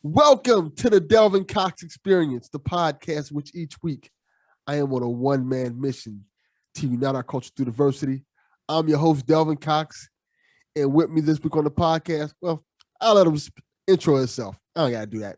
Welcome to the Delvin Cox Experience, the podcast which each week I am on a one-man mission to unite our culture through diversity. I'm your host, Delvin Cox, and with me this week on the podcast, well, I'll let him intro himself. I don't got to do that.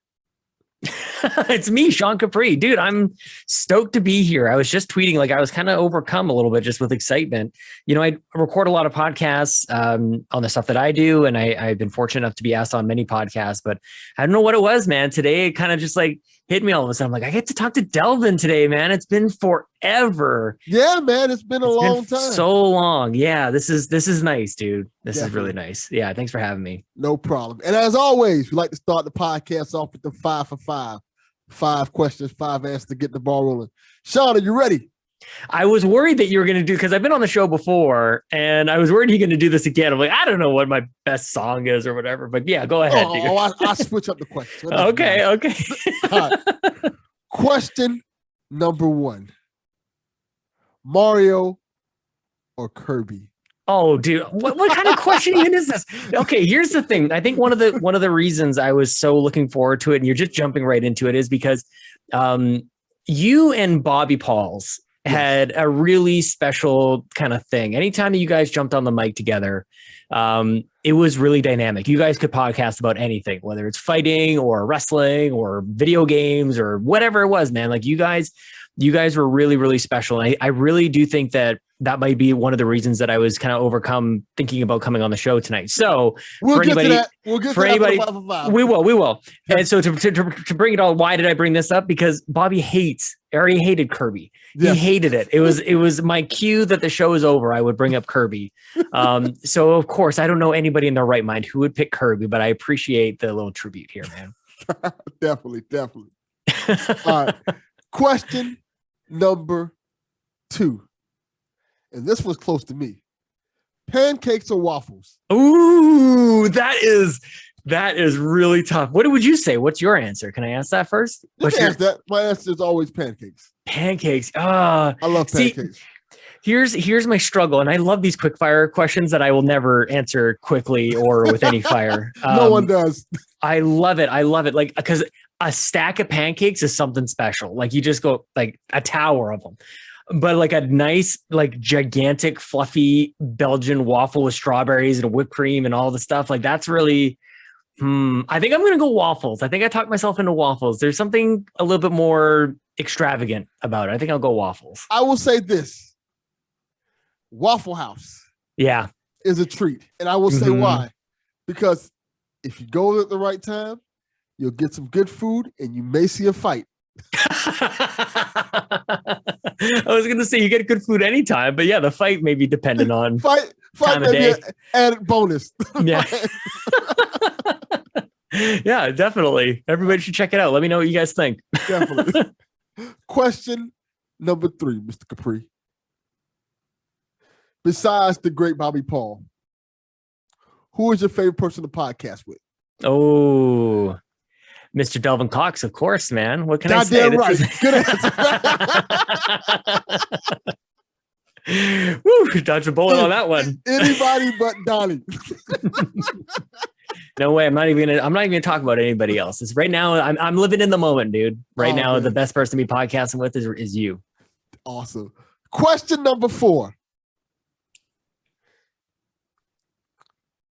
It's me, Sean Capri. Dude, I'm stoked to be here. I was just tweeting, like I was kind of overcome a little bit just with excitement. You know, I record a lot of podcasts on the stuff that I do, and I've been fortunate enough to be asked on many podcasts, but I don't know what it was, man. Today, it kind of just like hit me all of a sudden. I'm like, I get to talk to Delvin today, man. It's been forever. Yeah, man. It's been a long time. So long. Yeah, this is nice, dude. This is really nice. Yeah, thanks for having me. No problem. And as always, we like to start the podcast off with the 5 for 5. 5 questions, 5 answers to get the ball rolling. Sean, are you ready? I was worried that you were going to do, because I've been on the show before, and I was worried you're going to do this again. I'm like, I don't know what my best song is or whatever, but yeah, go ahead, dude. I'll switch up the question. Okay. All right. Question number 1. Mario or Kirby? Oh, dude, what kind of question even is this? Okay, here's the thing. I think one of the reasons I was so looking forward to it, and you're just jumping right into it, is because you and Bobby Pauls had a really special kind of thing. Anytime that you guys jumped on the mic together, it was really dynamic. You guys could podcast about anything, whether it's fighting or wrestling or video games or whatever it was, man. Like you guys were really, really special. And I really do think that might be one of the reasons that I was kind of overcome thinking about coming on the show tonight. So we'll get to that. We'll get to that 5 for 5. We will. And so to bring it all, why did I bring this up? Because Bobby already hated Kirby. Yes. He hated it. It was my cue that the show is over. I would bring up Kirby. So of course, I don't know anybody in their right mind who would pick Kirby, but I appreciate the little tribute here, man. Definitely. All right. Question number 2. And this was close to me. Pancakes or waffles? Ooh, that is really tough. What would you say? What's your answer? Can I ask that first? That. My answer is always pancakes. Pancakes. I love pancakes. Here's my struggle, and I love these quick fire questions that I will never answer quickly or with any fire. No one does. I love it. Like, because a stack of pancakes is something special. Like you just go like a tower of them. But like a nice, like gigantic, fluffy Belgian waffle with strawberries and whipped cream and all the stuff. Like that's really, I think I'm going to go waffles. I think I talked myself into waffles. There's something a little bit more extravagant about it. I think I'll go waffles. I will say this. Waffle House. Yeah. Is a treat. And I will say why. Because if you go at the right time, you'll get some good food and you may see a fight. I was going to say you get good food anytime, but yeah, the fight may be dependent on fight time may be an added bonus. Yeah. Yeah, definitely. Everybody should check it out. Let me know what you guys think. Definitely. Question number 3, Mr. Capri. Besides the great Bobby Paul, who is your favorite person to podcast with? Oh, Mr. Delvin Cox, of course, man. What can I say? Right. Good answer. Woo, dodged a bullet on that one. Anybody but Donnie. No way. I'm not even gonna talk about anybody else. It's right now. I'm living in the moment, dude. Right now, man. The best person to be podcasting with is you. Awesome. Question number 4.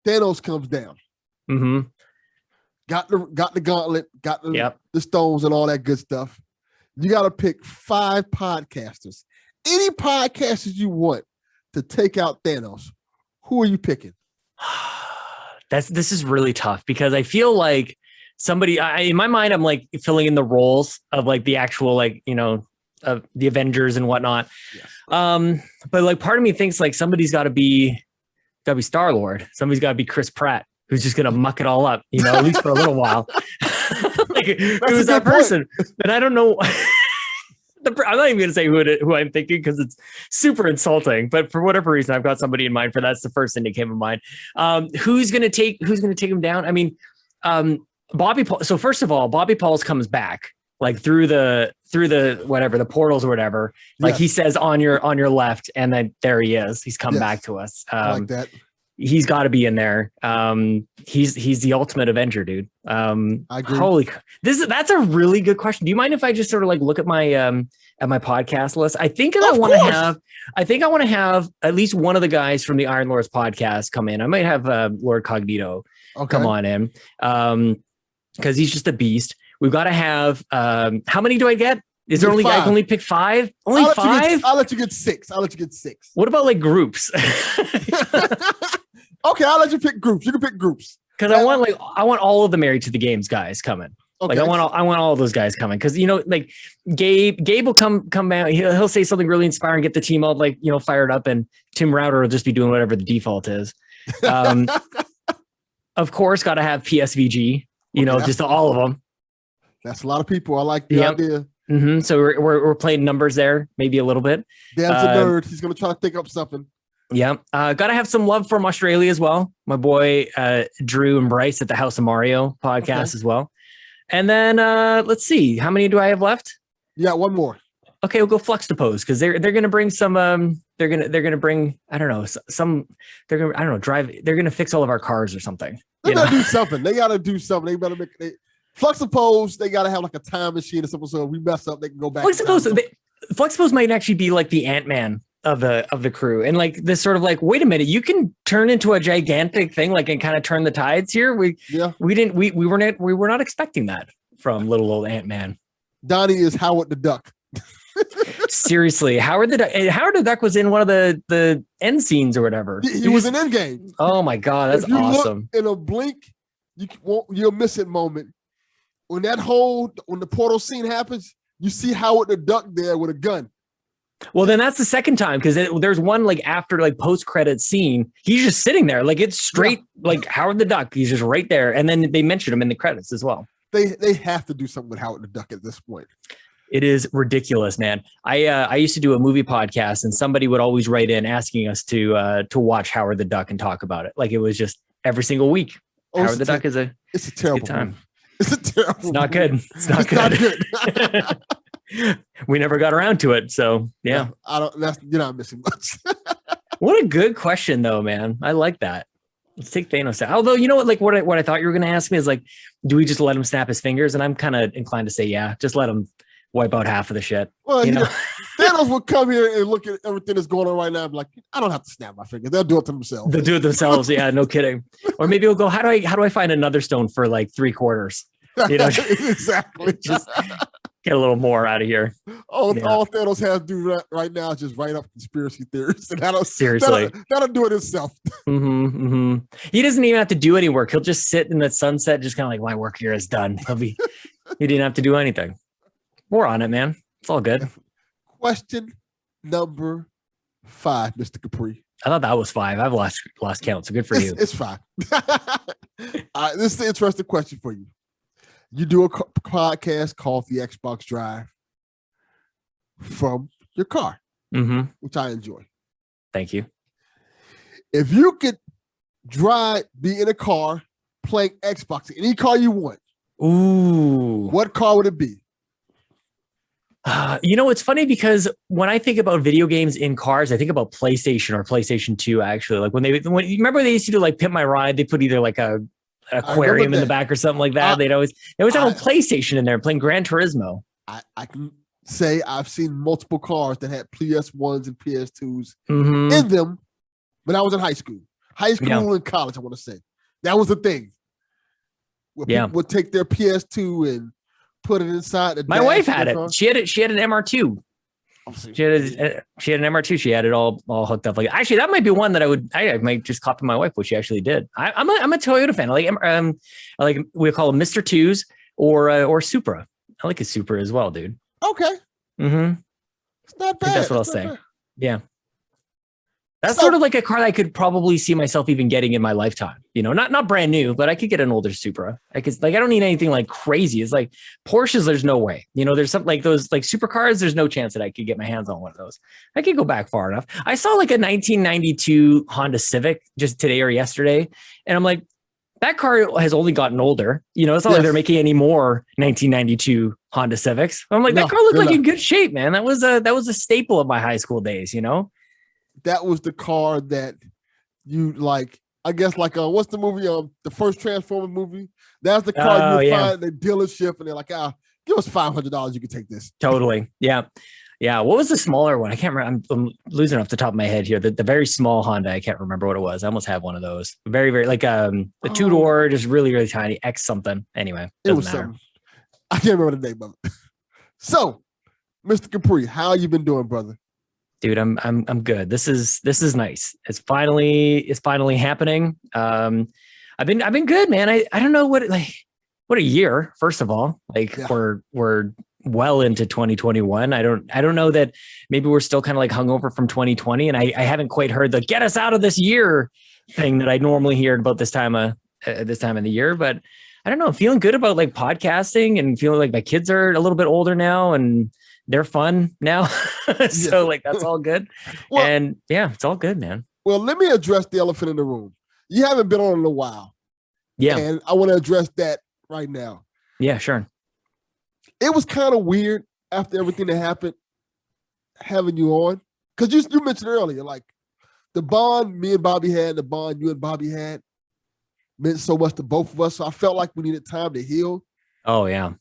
Thanos comes down. Mm-hmm. Got the gauntlet, got the stones and all that good stuff. You got to pick 5 podcasters. Any podcasters you want to take out Thanos. Who are you picking? This is really tough because I feel like somebody in my mind, I'm like filling in the roles of like the actual, like, you know, of the Avengers and whatnot. Yes. But like part of me thinks like somebody's got to be Star-Lord. Somebody's got to be Chris Pratt, who's just going to muck it all up, you know, at least for a little while. Like, who's that person? And I don't know. I'm not even going to say who I'm thinking because it's super insulting. But for whatever reason, I've got somebody in mind for that's the first thing that came to mind. Who's going to take him down? I mean, Bobby Paul. So first of all, Bobby Pauls comes back like through the whatever the portals or whatever. Like he says on your left, and then there he is. He's come back to us. I like that. he's got to be in there. He's the ultimate Avenger, dude. I agree. That's a really good question. Do you mind if I just sort of like look at my podcast list? I think I want to have at least one of the guys from the Iron Lords podcast come in. I might have Lord Cognito come on in, because he's just a beast. We've got to have how many do I get? Is there only I can only pick 5? Only 5? I'll let you get 6. What about like groups? Okay, I'll let you pick groups. You can pick groups. Because I want all of the Married to the Games guys coming. Okay. Like I want all of those guys coming, because like Gabe will come out. He'll say something really inspiring, get the team all like fired up, and Tim Router will just be doing whatever the default is. Of course, got to have PSVG. Just all of them. That's a lot of people. I like the idea. Mm-hmm. So we're playing numbers there, maybe a little bit. Dan's a nerd. He's gonna try to think up something. Yeah. Gotta have some love from Australia as well. My boy Drew and Bryce at the House of Mario podcast as well. And then let's see, how many do I have left? Yeah, one more. Okay, we'll go Flux The Pose, because they're gonna bring some they're gonna bring they're gonna fix all of our cars or something. They gotta do something. They gotta do something. They better make Flux The Pose. They gotta have like a time machine or something, so if we mess up, they can go back. Flux The Pose might actually be like the Ant-Man of the crew, and like this sort of like, wait a minute, you can turn into a gigantic thing, like, and kind of turn the tides here. We were not expecting that from little old Ant-Man. Donnie is Howard the Duck. Seriously, Howard the Duck was in one of the end scenes or whatever. He was in Endgame. Oh my god, that's awesome! In a blink, you'll miss it moment. When the portal scene happens, you see Howard the Duck there with a gun. Well, then that's the second time, because there's one like after like post-credit scene, he's just sitting there, like it's straight like Howard the Duck. He's just right there, and then they mention him in the credits as well. They have to do something with Howard the Duck at this point. It is ridiculous, man. I used to do a movie podcast, and somebody would always write in asking us to watch Howard the Duck and talk about it. Like it was just every single week. Howard the Duck is a terrible time. Movie. It's a terrible. It's not good. It's not good. We never got around to it, so yeah. You're not missing much. What a good question, though, man. I like that. Let's take Thanos out. Although, you know what? Like what I thought you were going to ask me is like, do we just let him snap his fingers? And I'm kind of inclined to say, yeah, just let him wipe out half of the shit. Well, Thanos will come here and look at everything that's going on right now. And be like, I don't have to snap my fingers. They'll do it to themselves. They'll do it themselves. Yeah, no kidding. Or maybe we'll go, how do I find another stone for like 3/4? Exactly. Just get a little more out of here. All Thanos has to do right now is just write up conspiracy theories, and that'll do it himself. He doesn't even have to do any work. He'll just sit in the sunset, just kind of like, my work here is done. He didn't have to do anything. We're on it, man. It's all good. Question number 5, Mr. Capri. I thought that was 5. I've lost count, so good for you. It's 5. This is the interesting question for you. You do a podcast called The Xbox Drive from your car, which I enjoy. Thank you. If you could be in a car playing Xbox, any car you want, what car would it be? It's funny because when I think about video games in cars, I think about PlayStation or PlayStation 2, actually. Like when you remember they used to do like Pimp My Ride, they put either like an aquarium in the back or something like that. They always have a PlayStation in there playing Gran Turismo. I can say I've seen multiple cars that had PS1s and PS2s in them when I was in high school and college. I want to say that was the thing. Where people would take their PS2 and put it inside. My wife had it. She had an MR2. She had an MR2. She had it all hooked up. Like actually, that might be one that I might just copy my wife, what she actually did. I'm a Toyota fan. I like we call them Mr. 2s or Supra. I like a Supra as well, dude. Okay. It's not bad. That's what I'll say. Yeah. That's sort of like a car that I could probably see myself even getting in my lifetime. Not brand new, but I could get an older Supra. I don't need anything like crazy. It's like Porsches, there's no way. There's something like those like supercars, there's no chance that I could get my hands on one of those. I could go back far enough. I saw like a 1992 Honda Civic just today or yesterday, and I'm like, that car has only gotten older. It's not like they're making any more 1992 Honda Civics. I'm like, that car looked like in good shape, man. That was a staple of my high school days, That was the car that you like I guess like what's the movie? The first Transformer movie. That's the car you find at the dealership, and they're like, give us $500. You can take this. Totally. Yeah. Yeah. What was the smaller one? I can't remember. I'm losing off the top of my head here. The very small Honda. I can't remember what it was. I almost had one of those. Very, very like the two-door, just really, really tiny X something. Anyway, it was matter. Something. I can't remember the name of it. So, Mr. Capri, how you been doing, brother? Dude, I'm good. This is nice. It's finally happening. I've been good, man. I don't know what a year. First of all, we're well into 2021. I don't know that maybe we're still kind of like hungover from 2020, and I haven't quite heard the get us out of this year thing that I normally hear about this time of the year. But I don't know, feeling good about like podcasting and feeling like my kids are a little bit older now and they're fun now. So like, that's all good. Well, and yeah, it's all good, man. Well, let me address the elephant in the room. You haven't been on in a while. Yeah. And I want to address that right now. Yeah, sure. It was kind of weird after everything that happened, having you on. Because you mentioned earlier, like the bond me and Bobby had, the bond you and Bobby had meant so much to both of us. So I felt like we needed time to heal. Oh, yeah.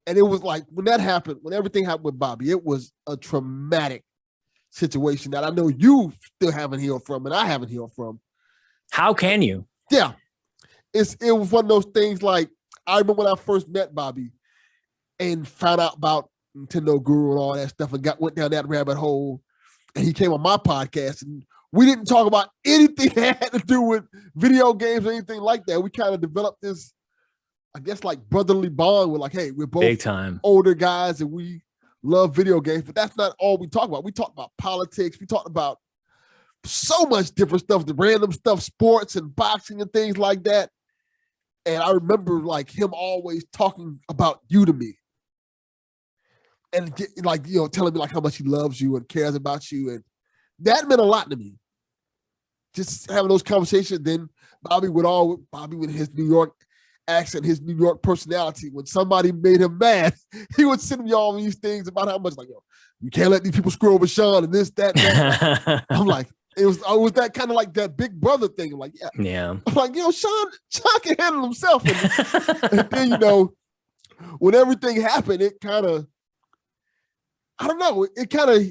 And it was like, when that happened, when everything happened with Bobby, it was a traumatic situation that I know you still haven't healed from and I haven't healed from. How can you? Yeah. It was one of those things like, I remember when I first met Bobby and found out about Nintendo Guru and all that stuff and went down that rabbit hole. And he came on my podcast and we didn't talk about anything that had to do with video games or anything like that. We kind of developed this, I guess, like brotherly bond. We're like, hey, we're both big time older guys and we love video games, but that's not all we talk about. We talked about politics. We talked about so much different stuff, the random stuff, sports and boxing and things like that. And I remember like him always talking about you to me. And like, telling me like how much he loves you and cares about you. And that meant a lot to me. Just having those conversations. Then Bobby with his New York accent, his New York personality, when somebody made him mad, he would send me all these things about how much like, you can't let these people screw over Sean and this, that, that. I'm like, it was that kind of like that big brother thing. I'm like, yeah. I'm like, Sean can handle himself. And then, when everything happened, it kind of, I don't know, it kind of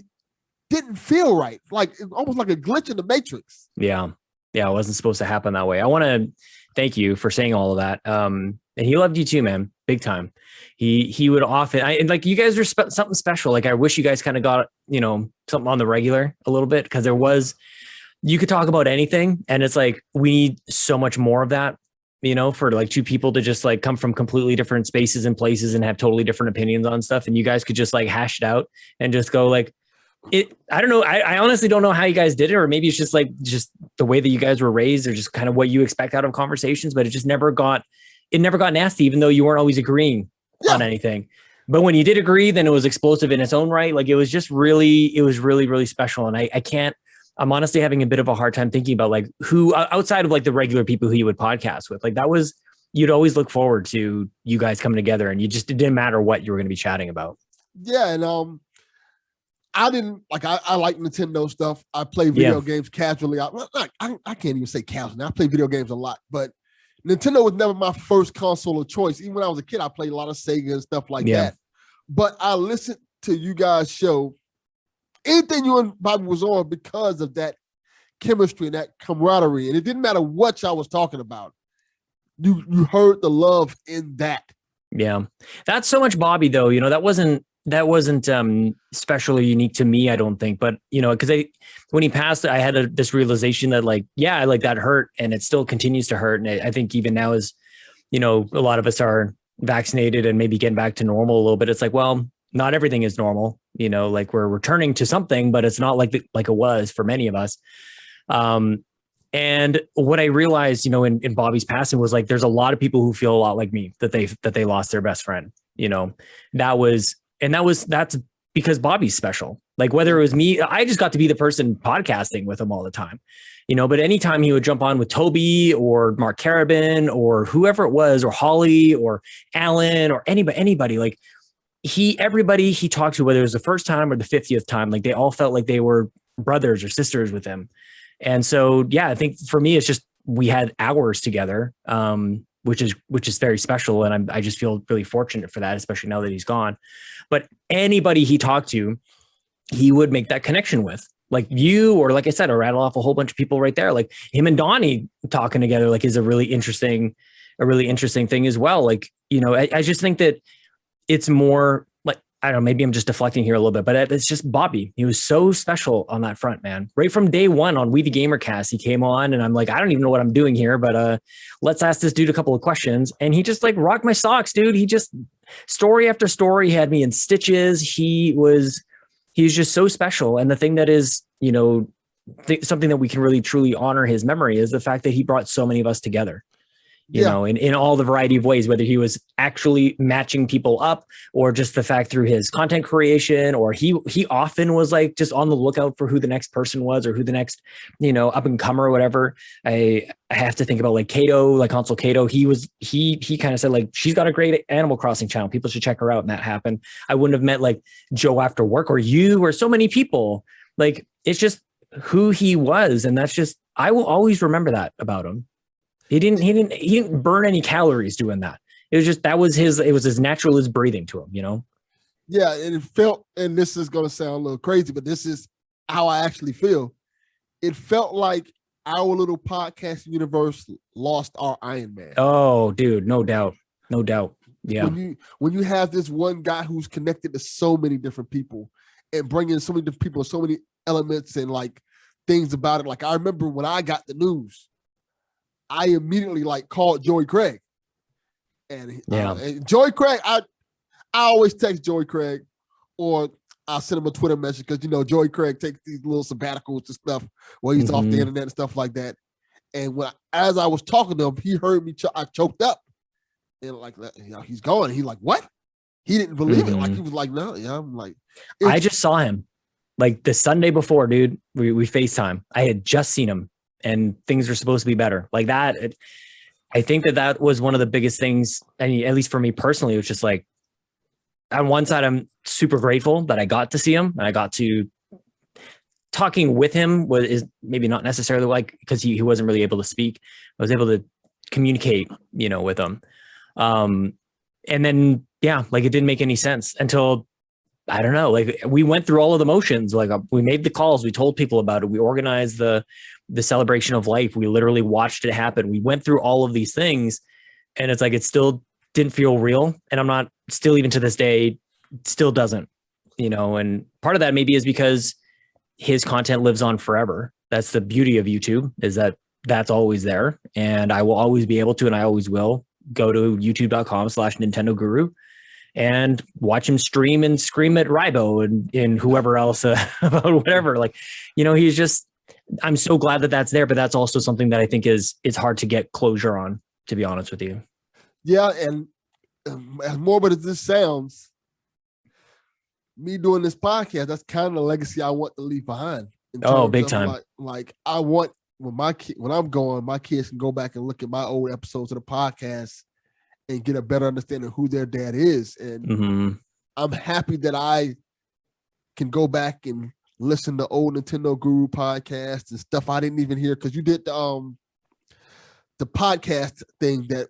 didn't feel right. Like almost like a glitch in the matrix. Yeah. Yeah. It wasn't supposed to happen that way. I want to thank you for saying all of that. And he loved you too, man. Big time. He would often, and like you guys are something special. Like I wish you guys kind of got, something on the regular a little bit. Cause you could talk about anything. And it's like, we need so much more of that, for like two people to just like come from completely different spaces and places and have totally different opinions on stuff. And you guys could just like hash it out and just go like, I don't know. I honestly don't know how you guys did it, or maybe it's just the way that you guys were raised, or just kind of what you expect out of conversations. But it just never got nasty, even though you weren't always agreeing on anything. But when you did agree, then it was explosive in its own right. Like it was really, really special. And I'm honestly having a bit of a hard time thinking about like who outside of like the regular people who you would podcast with. Like you'd always look forward to you guys coming together, and it didn't matter what you were going to be chatting about. Yeah, and I didn't like. I like Nintendo stuff. I play video games casually. I can't even say casually. I play video games a lot, but Nintendo was never my first console of choice. Even when I was a kid, I played a lot of Sega and stuff like that. But I listened to you guys' show, anything you and Bobby was on, because of that chemistry and that camaraderie. And it didn't matter what y'all was talking about. You heard the love in that. Yeah, that's so much Bobby though. That wasn't special or unique to me, I don't think. But because when he passed, I had this realization that like that hurt, and it still continues to hurt. And I think even now, as a lot of us are vaccinated and maybe getting back to normal a little bit, it's like, well, not everything is normal. Like we're returning to something, but it's not like it was for many of us. And what I realized, in Bobby's passing was like, there's a lot of people who feel a lot like me, that they lost their best friend. That's because Bobby's special. Like whether it was me, I just got to be the person podcasting with him all the time, but anytime he would jump on with Toby or Mark Carabin or whoever it was, or Holly or Alan or anybody, like everybody he talked to, whether it was the first time or the 50th time, like they all felt like they were brothers or sisters with him. And so, I think for me, it's just we had hours together, which is very special. And I just feel really fortunate for that, especially now that he's gone. But anybody he talked to, he would make that connection with, like you, or like I said, I rattle off a whole bunch of people right there. Like him and Donnie talking together, like is a really interesting thing as well. Like, you know, I just think that it's more like, I don't know, maybe I'm just deflecting here a little bit, but it's just Bobby. He was so special on that front, man. Right from day one on We the Gamercast, he came on and I'm like, I don't even know what I'm doing here, but let's ask this dude a couple of questions. And he just like rocked my socks, dude. He just, story after story, had me in stitches. He's just so special. And the thing that is, you know, something that we can really truly honor his memory is the fact that he brought so many of us together. You know, in all the variety of ways, whether he was actually matching people up or just the fact through his content creation, or he often was like just on the lookout for who the next person was or who the next, you know, up and comer or whatever. I have to think about like Kato, like Console Kato. He kind of said like, she's got a great Animal Crossing channel. People should check her out. And that happened. I wouldn't have met like Joe after work or you or so many people. Like, it's just who he was. And that's just, I will always remember that about him. He didn't burn any calories doing that. It was just, it was as natural as breathing to him, you know? Yeah. And it felt, and this is going to sound a little crazy, but this is how I actually feel. It felt like our little podcast universe lost our Iron Man. Oh, dude, no doubt. Yeah. When you have this one guy who's connected to so many different people and bringing so many different people, so many elements and like things about it. Like I remember when I got the news, I immediately like called Joey Craig, and Joey Craig, I always text Joey Craig, or I'll send him a Twitter message because you know Joey Craig takes these little sabbaticals and stuff where he's off the internet and stuff like that. And as I was talking to him, he heard me. I choked up, and like, you know, he's going. He's like, "What?" He didn't believe it. Like he was like, "No, yeah." I'm like, I just saw him like the Sunday before, dude. We FaceTime. I had just seen him. And things are supposed to be better like that. I think that was one of the biggest things. And at least for me personally, it was just like, on one side, I'm super grateful that I got to see him and I got to talking with him is maybe not necessarily like, because he wasn't really able to speak. I was able to communicate, you know, with him. And then, yeah, like it didn't make any sense until, I don't know, like we went through all of the motions. Like we made the calls, we told people about it. We organized the celebration of life. We literally watched it happen. We went through all of these things and it's like, it still didn't feel real. And I'm not still, even to this day, still doesn't, you know, and part of that maybe is because his content lives on forever. That's the beauty of YouTube, is that that's always there. And I will always be able to, and I always will go to youtube.com/Nintendo Guru and watch him stream and scream at Rybo and whoever else about whatever. Like, you know, he's just, I'm so glad that that's there, but that's also something that I think is hard to get closure on, to be honest with you. Yeah. And as morbid as this sounds, me doing this podcast, that's kind of the legacy I want to leave behind. Oh, big time. Like I want when I'm going, my kids can go back and look at my old episodes of the podcast and get a better understanding of who their dad is. And I'm happy that I can go back and listen to old Nintendo Guru podcasts and stuff I didn't even hear, because you did the podcast thing that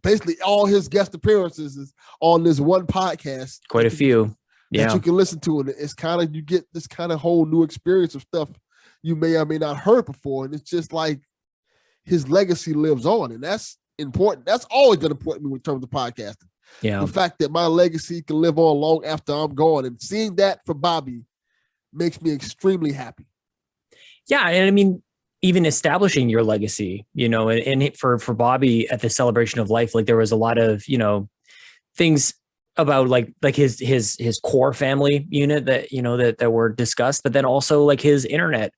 basically all his guest appearances is on this one podcast. Quite a few. That you can listen to, and it's kind of, you get this kind of whole new experience of stuff you may or may not heard before, and it's just like his legacy lives on, and that's important. That's always been important to me in terms of podcasting. Yeah, the fact that my legacy can live on long after I'm gone, and seeing that for Bobby makes me extremely happy. Yeah, and I mean, even establishing your legacy, you know, and for Bobby at the celebration of life, like there was a lot of, you know, things about like his core family unit that, you know, that were discussed, but then also like his internet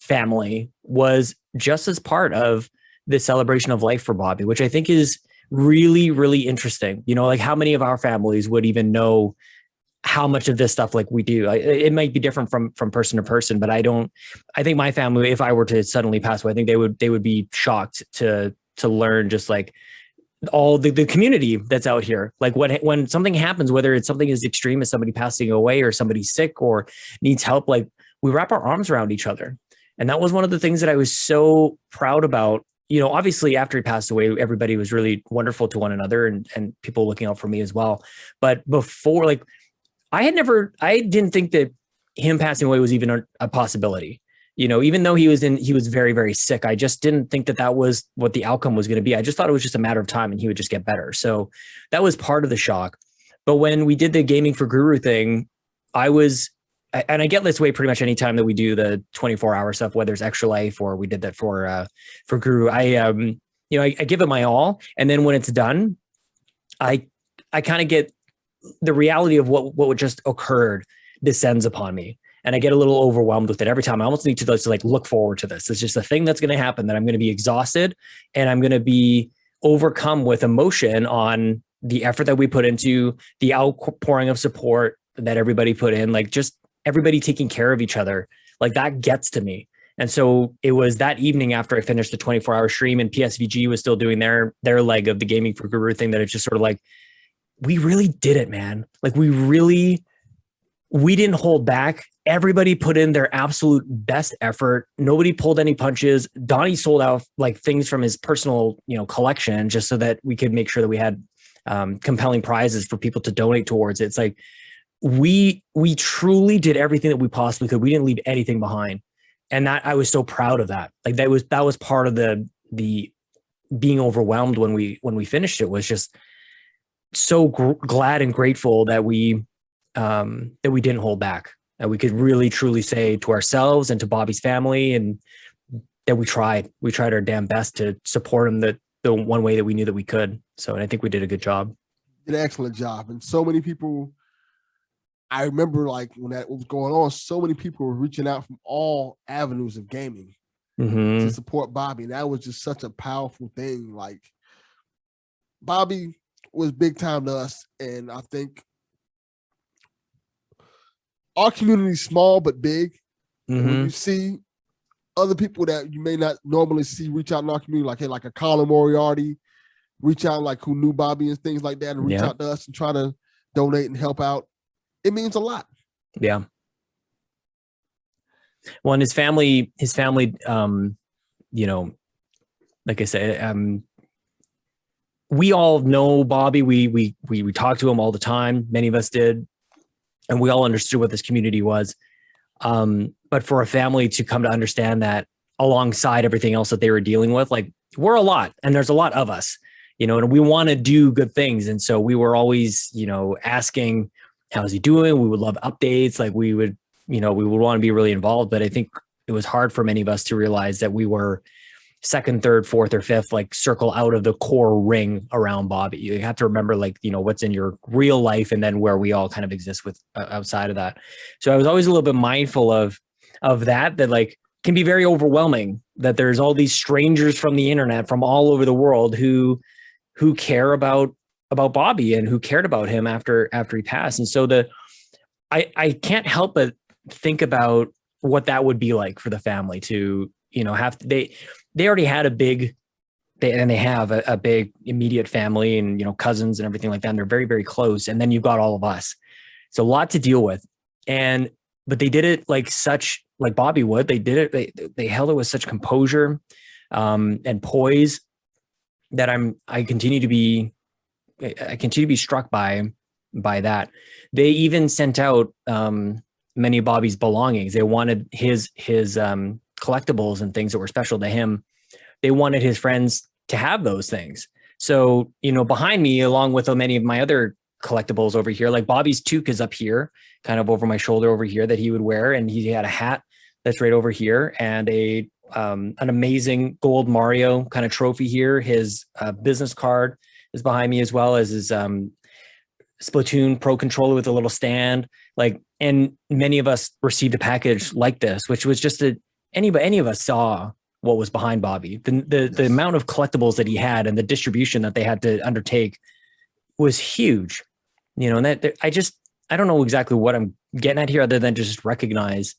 family was just as part of the celebration of life for Bobby, which I think is really, really interesting. You know, like how many of our families would even know how much of this stuff like we do? It might be different from person to person, but I think my family, if I were to suddenly pass away, I think they would be shocked to learn just like all the community that's out here. Like when something happens, whether it's something as extreme as somebody passing away or somebody sick or needs help, like we wrap our arms around each other. And that was one of the things that I was so proud about obviously after he passed away, everybody was really wonderful to one another and people looking out for me as well. But before, like, I didn't think that him passing away was even a possibility. Even though he was very, very sick, I just didn't think that was what the outcome was going to be. I just thought it was just a matter of time and he would just get better. So that was part of the shock. But when we did the Gaming for Guru thing, and I get this way pretty much anytime that we do the 24-hour stuff, whether it's Extra Life or we did that for Guru. I give it my all, and then when it's done, I kind of get the reality of what just occurred descends upon me, and I get a little overwhelmed with it every time. I almost need to like look forward to this. It's just a thing that's going to happen, that I'm going to be exhausted and I'm going to be overcome with emotion on the effort that we put into, the outpouring of support that everybody put in, like just everybody taking care of each other. Like that gets to me. And so it was that evening after I finished the 24-hour stream and PSVG was still doing their leg of the Gaming for Guru thing, that it's just sort of like, we really did it, man. Like we didn't hold back. Everybody put in their absolute best effort. Nobody pulled any punches. Donnie sold out like things from his personal, collection, just so that we could make sure that we had compelling prizes for people to donate towards it. It's like, we truly did everything that we possibly could. We didn't leave anything behind. And that I was so proud of that. Like that was part of the being overwhelmed when we finished it, was just so glad and grateful that we didn't hold back, that we could really truly say to ourselves and to Bobby's family, and that we tried our damn best to support him the one way that we knew that we could. So, and I think we did a good job. Did an excellent job. And so many people, I remember like when that was going on, so many people were reaching out from all avenues of gaming to support Bobby. And that was just such a powerful thing. Like Bobby was big time to us. And I think our community is small but big. And when you see other people that you may not normally see reach out in our community, like, hey, like a Colin Moriarty, reach out, like who knew Bobby and things like that, and reach out to us and try to donate and help out, it means a lot. Yeah. Well, and his family, like I said, we all know Bobby. We talk to him all the time. Many of us did. And we all understood what this community was. But for a family to come to understand that alongside everything else that they were dealing with, like we're a lot and there's a lot of us, and we want to do good things. And so we were always, asking, how's he doing? We would love updates. Like we would want to be really involved, but I think it was hard for many of us to realize that we were second, third, fourth, or fifth, like circle out of the core ring around Bobby. You have to remember, like, what's in your real life and then where we all kind of exist with outside of that. So I was always a little bit mindful of that like can be very overwhelming, that there's all these strangers from the internet from all over the world who care about Bobby and who cared about him after he passed. And so I can't help but think about what that would be like for the family to, have they already had they have a big immediate family and, cousins and everything like that. And they're very, very close. And then you've got all of us. It's a lot to deal with. But they did it like Bobby would. They did it. They held it with such composure and poise that I continue to be struck by that. They even sent out many of Bobby's belongings. They wanted his collectibles and things that were special to him. They wanted his friends to have those things. So, behind me, along with many of my other collectibles over here, like Bobby's toque is up here, kind of over my shoulder over here, that he would wear. And he had a hat that's right over here, and an amazing gold Mario kind of trophy here. His business card is behind me, as well as his Splatoon Pro controller with a little stand. Like, and many of us received a package like this, which was just any of us saw what was behind Bobby. The amount of collectibles that he had and the distribution that they had to undertake was huge. And that I don't know exactly what I'm getting at here, other than just recognize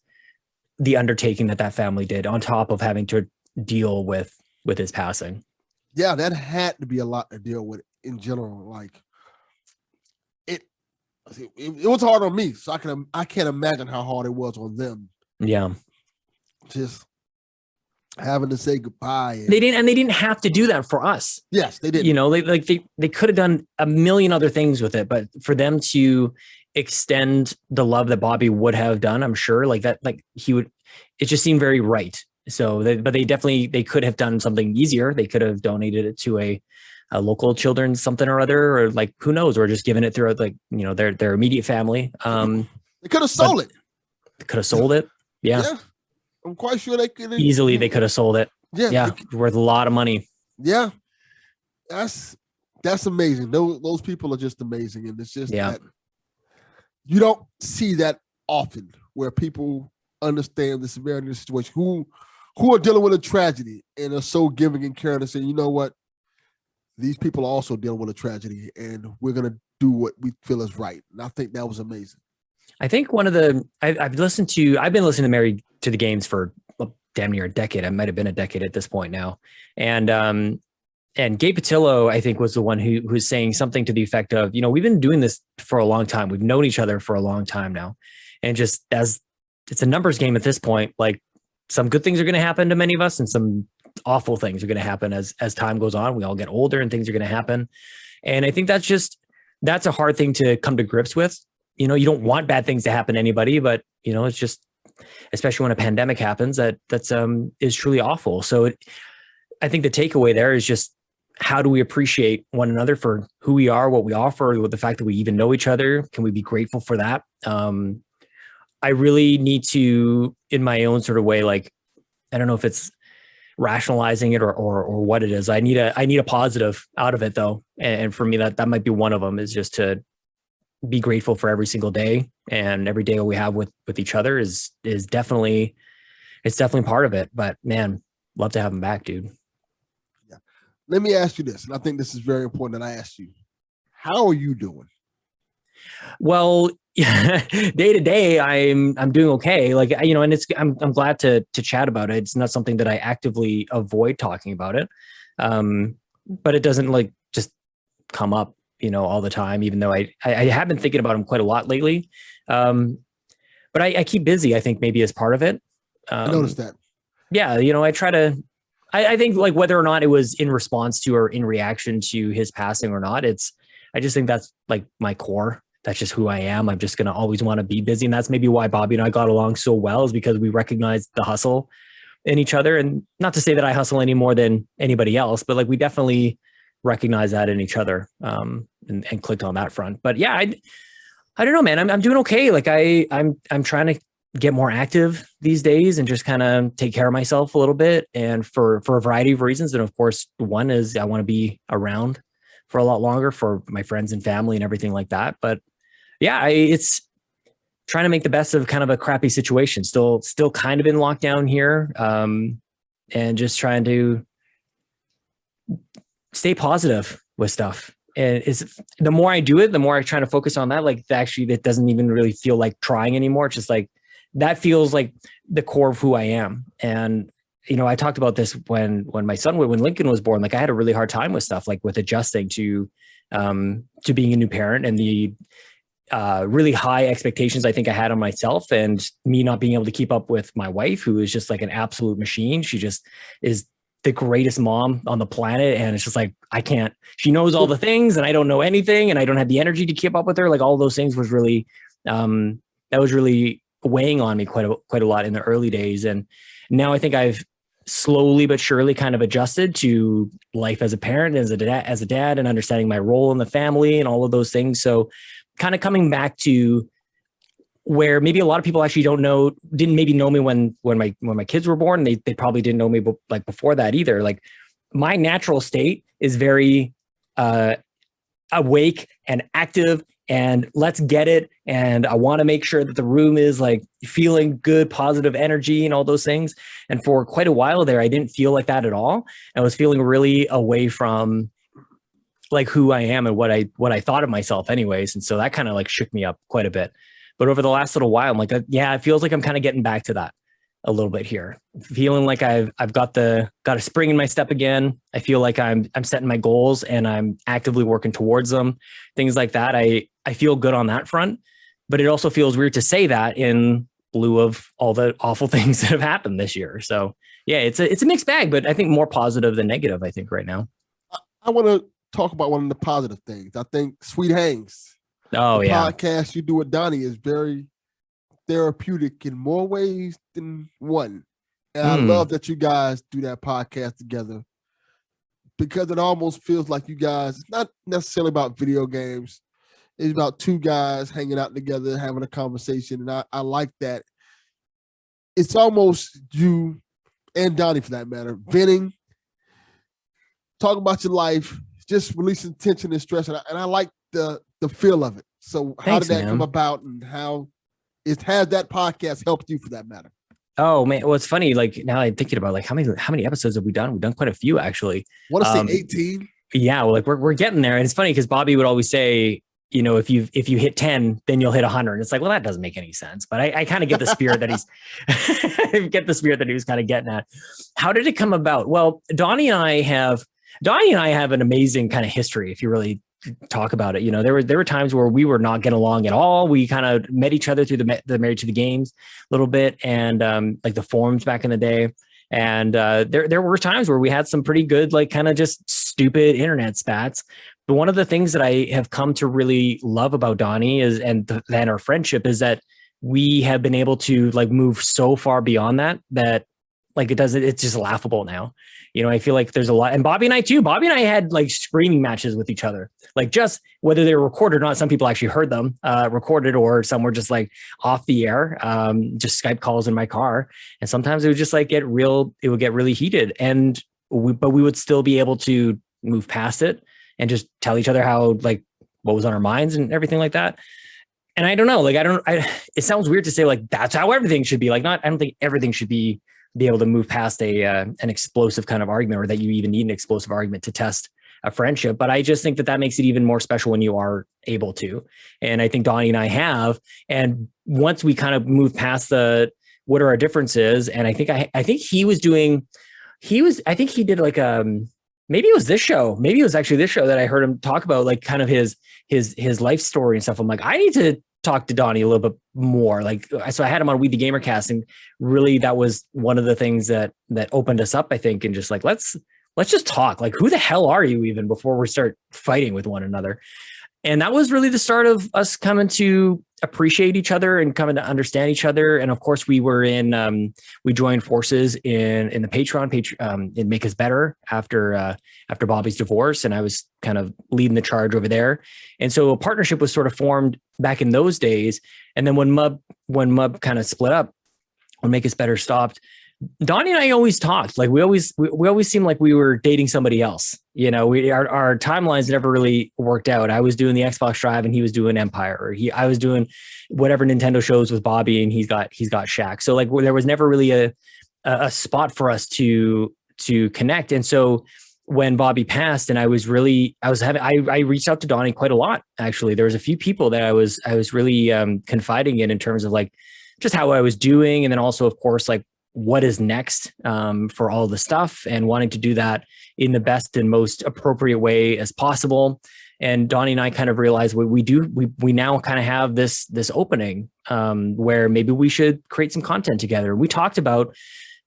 the undertaking that family did, on top of having to deal with his passing. Yeah, that had to be a lot to deal with in general. Like it was hard on me, so I can't imagine how hard it was on them. Yeah. Just having to say goodbye. They didn't have to do that for us. Yes, they did. You know, they could have done a million other things with it, but for them to extend the love that Bobby would have done, I'm sure like that, like he would, it just seemed very right. So, but they could have done something easier. They could have donated it to a local children's something or other, or like, who knows, or just given it through like, you know, their immediate family. They could have sold it. Could have sold it. Yeah. I'm quite sure they could easily. They could have sold it. Yeah. Worth a lot of money. Yeah. That's amazing. Those people are just amazing. And it's just that you don't see that often where people understand the severity of the situation, who are dealing with a tragedy and are so giving and caring and saying, you know what, these people are also dealing with a tragedy and we're going to do what we feel is right. And I think that was amazing. I think one of the, I've been listening to Married to the Games for damn near a decade. I might've been a decade at this point now. And Gabe Patillo, I think, was the one who's saying something to the effect of, you know, we've been doing this for a long time. We've known each other for a long time now. And just as it's a numbers game at this point, like some good things are going to happen to many of us and some awful things are going to happen as time goes on. We all get older and things are going to happen. And I think that's a hard thing to come to grips with. You know, you don't want bad things to happen to anybody, but you know, it's just, especially when a pandemic happens, that's is truly awful. So I think the takeaway there is just, how do we appreciate one another for who we are, what we offer, with the fact that we even know each other? Can we be grateful for that? I really need to, in my own sort of way, like, I don't know if it's rationalizing it or what it is. I need a positive out of it though. And for me, that might be one of them, is just to be grateful for every single day, and every day we have with each other is definitely, it's definitely part of it. But man, love to have him back, dude. Yeah. Let me ask you this, and I think this is very important that I ask you. How are you doing? Well, day to day, I'm doing okay. Like, you know, and I'm glad to chat about it. It's not something that I actively avoid talking about it. But it doesn't like just come up, you know, all the time, even though I have been thinking about him quite a lot lately. But I keep busy, I think, maybe as part of it. I noticed that. Yeah. You know, I think like whether or not it was in response to or in reaction to his passing or not, I just think that's like my core. That's just who I am. I'm just going to always want to be busy. And that's maybe why Bobby and I got along so well, is because we recognized the hustle in each other. And not to say that I hustle any more than anybody else, but like we definitely recognize that in each other, and clicked on that front. But yeah, I don't know, man. I'm doing okay. Like I'm trying to get more active these days and just kind of take care of myself a little bit. And for a variety of reasons. And of course, one is I want to be around for a lot longer for my friends and family and everything like that. But yeah, it's trying to make the best of kind of a crappy situation. Still kind of in lockdown here, and just trying to stay positive with stuff. And the more I do it, the more I try to focus on that. Like, actually, that doesn't even really feel like trying anymore. It's just like that feels like the core of who I am. And you know, I talked about this when Lincoln was born. Like, I had a really hard time with stuff, like with adjusting to being a new parent, and the really high expectations I think I had on myself, and me not being able to keep up with my wife, who is just like an absolute machine. She just is the greatest mom on the planet. And it's just like, she knows all the things and I don't know anything, and I don't have the energy to keep up with her. Like, all those things was really, that was really weighing on me quite a lot in the early days. And now I think I've slowly but surely kind of adjusted to life as a parent, as a dad, and understanding my role in the family and all of those things. So kind of coming back to where maybe a lot of people actually didn't maybe know me when my kids were born. They probably didn't know me like before that either. Like, my natural state is very awake and active and let's get it. And I want to make sure that the room is like feeling good, positive energy and all those things. And for quite a while there, I didn't feel like that at all. I was feeling really away from like who I am and what I thought of myself anyways. And so that kind of like shook me up quite a bit. But over the last little while, I'm like, yeah, it feels like I'm kind of getting back to that a little bit here. Feeling like I've got a spring in my step again. I feel like I'm setting my goals and I'm actively working towards them. Things like that. I feel good on that front, but it also feels weird to say that in lieu of all the awful things that have happened this year. So Yeah, it's a mixed bag, but I think more positive than negative, I think right now. I want to talk about one of the positive things. I think Sweet Hangs, Oh the yeah. podcast you do with Donnie, is very therapeutic in more ways than one. And I love that you guys do that podcast together because it almost feels like you guys, it's not necessarily about video games. It's about two guys hanging out together, having a conversation. And I like that. It's almost you and Donnie, for that matter, venting, talking about your life, just releasing tension and stress. And I like the feel of it. So how did that come about, and how has that podcast helped you, for that matter? Oh man, well, it's funny. Like now I'm thinking about like how many episodes have we done? We've done quite a few actually. I want to say 18. Yeah, well, like we're getting there, and it's funny because Bobby would always say, you know, if you hit 10, then you'll hit 100. And it's like, well, that doesn't make any sense. But I kind of get the spirit that he's he was kind of getting at. How did it come about? Well, Donnie and I have an amazing kind of history. If you really talk about it, you know, there were times where we were not getting along at all. We kind of met each other through the Married to the Games a little bit, and like the forums back in the day. And there were times where we had some pretty good, like kind of just stupid internet spats. But one of the things that I have come to really love about Donnie is, and our friendship, is that we have been able to like move so far beyond that like it's just laughable now. You know, I feel like there's a lot, and Bobby and I too. Bobby and I had like screaming matches with each other, like just whether they were recorded or not. Some people actually heard them recorded, or some were just like off the air, just Skype calls in my car. And sometimes it would just like it would get really heated, but we would still be able to move past it and just tell each other how, like, what was on our minds and everything like that. And I don't know, like, it sounds weird to say like, that's how everything should be. Like, I don't think everything should be able to move past an explosive kind of argument, or that you even need an explosive argument to test a friendship. But I just think that makes it even more special when you are able to. And I think Donnie and I have, and once we kind of move past what are our differences. And I think he did like, maybe it was this show. Maybe it was actually this show that I heard him talk about, like kind of his life story and stuff. I'm like, I need to talk to Donnie a little bit more. Like, so I had him on We the Gamercast, and really that was one of the things that opened us up, I think, and just like, let's just talk. Like, who the hell are you even before we start fighting with one another? And that was really the start of us coming to appreciate each other and coming to understand each other. And of course, we joined forces in the Patreon in Make Us Better after Bobby's divorce. And I was kind of leading the charge over there. And so a partnership was sort of formed back in those days. And then when Mub kind of split up, when Make Us Better stopped, Donnie and I always talked. Like we always seemed like we were dating somebody else. You know, our timelines never really worked out. I was doing the Xbox Drive and he was doing Empire, or I was doing whatever Nintendo shows with Bobby and he's got Shaq. So like there was never really a spot for us to connect. And so when Bobby passed, and I reached out to Donnie quite a lot. Actually, there was a few people that I was really confiding in terms of like just how I was doing, and then also of course like what is next for all the stuff, and wanting to do that in the best and most appropriate way as possible. And Donnie and I kind of realized we now kind of have this opening where maybe we should create some content together. We talked about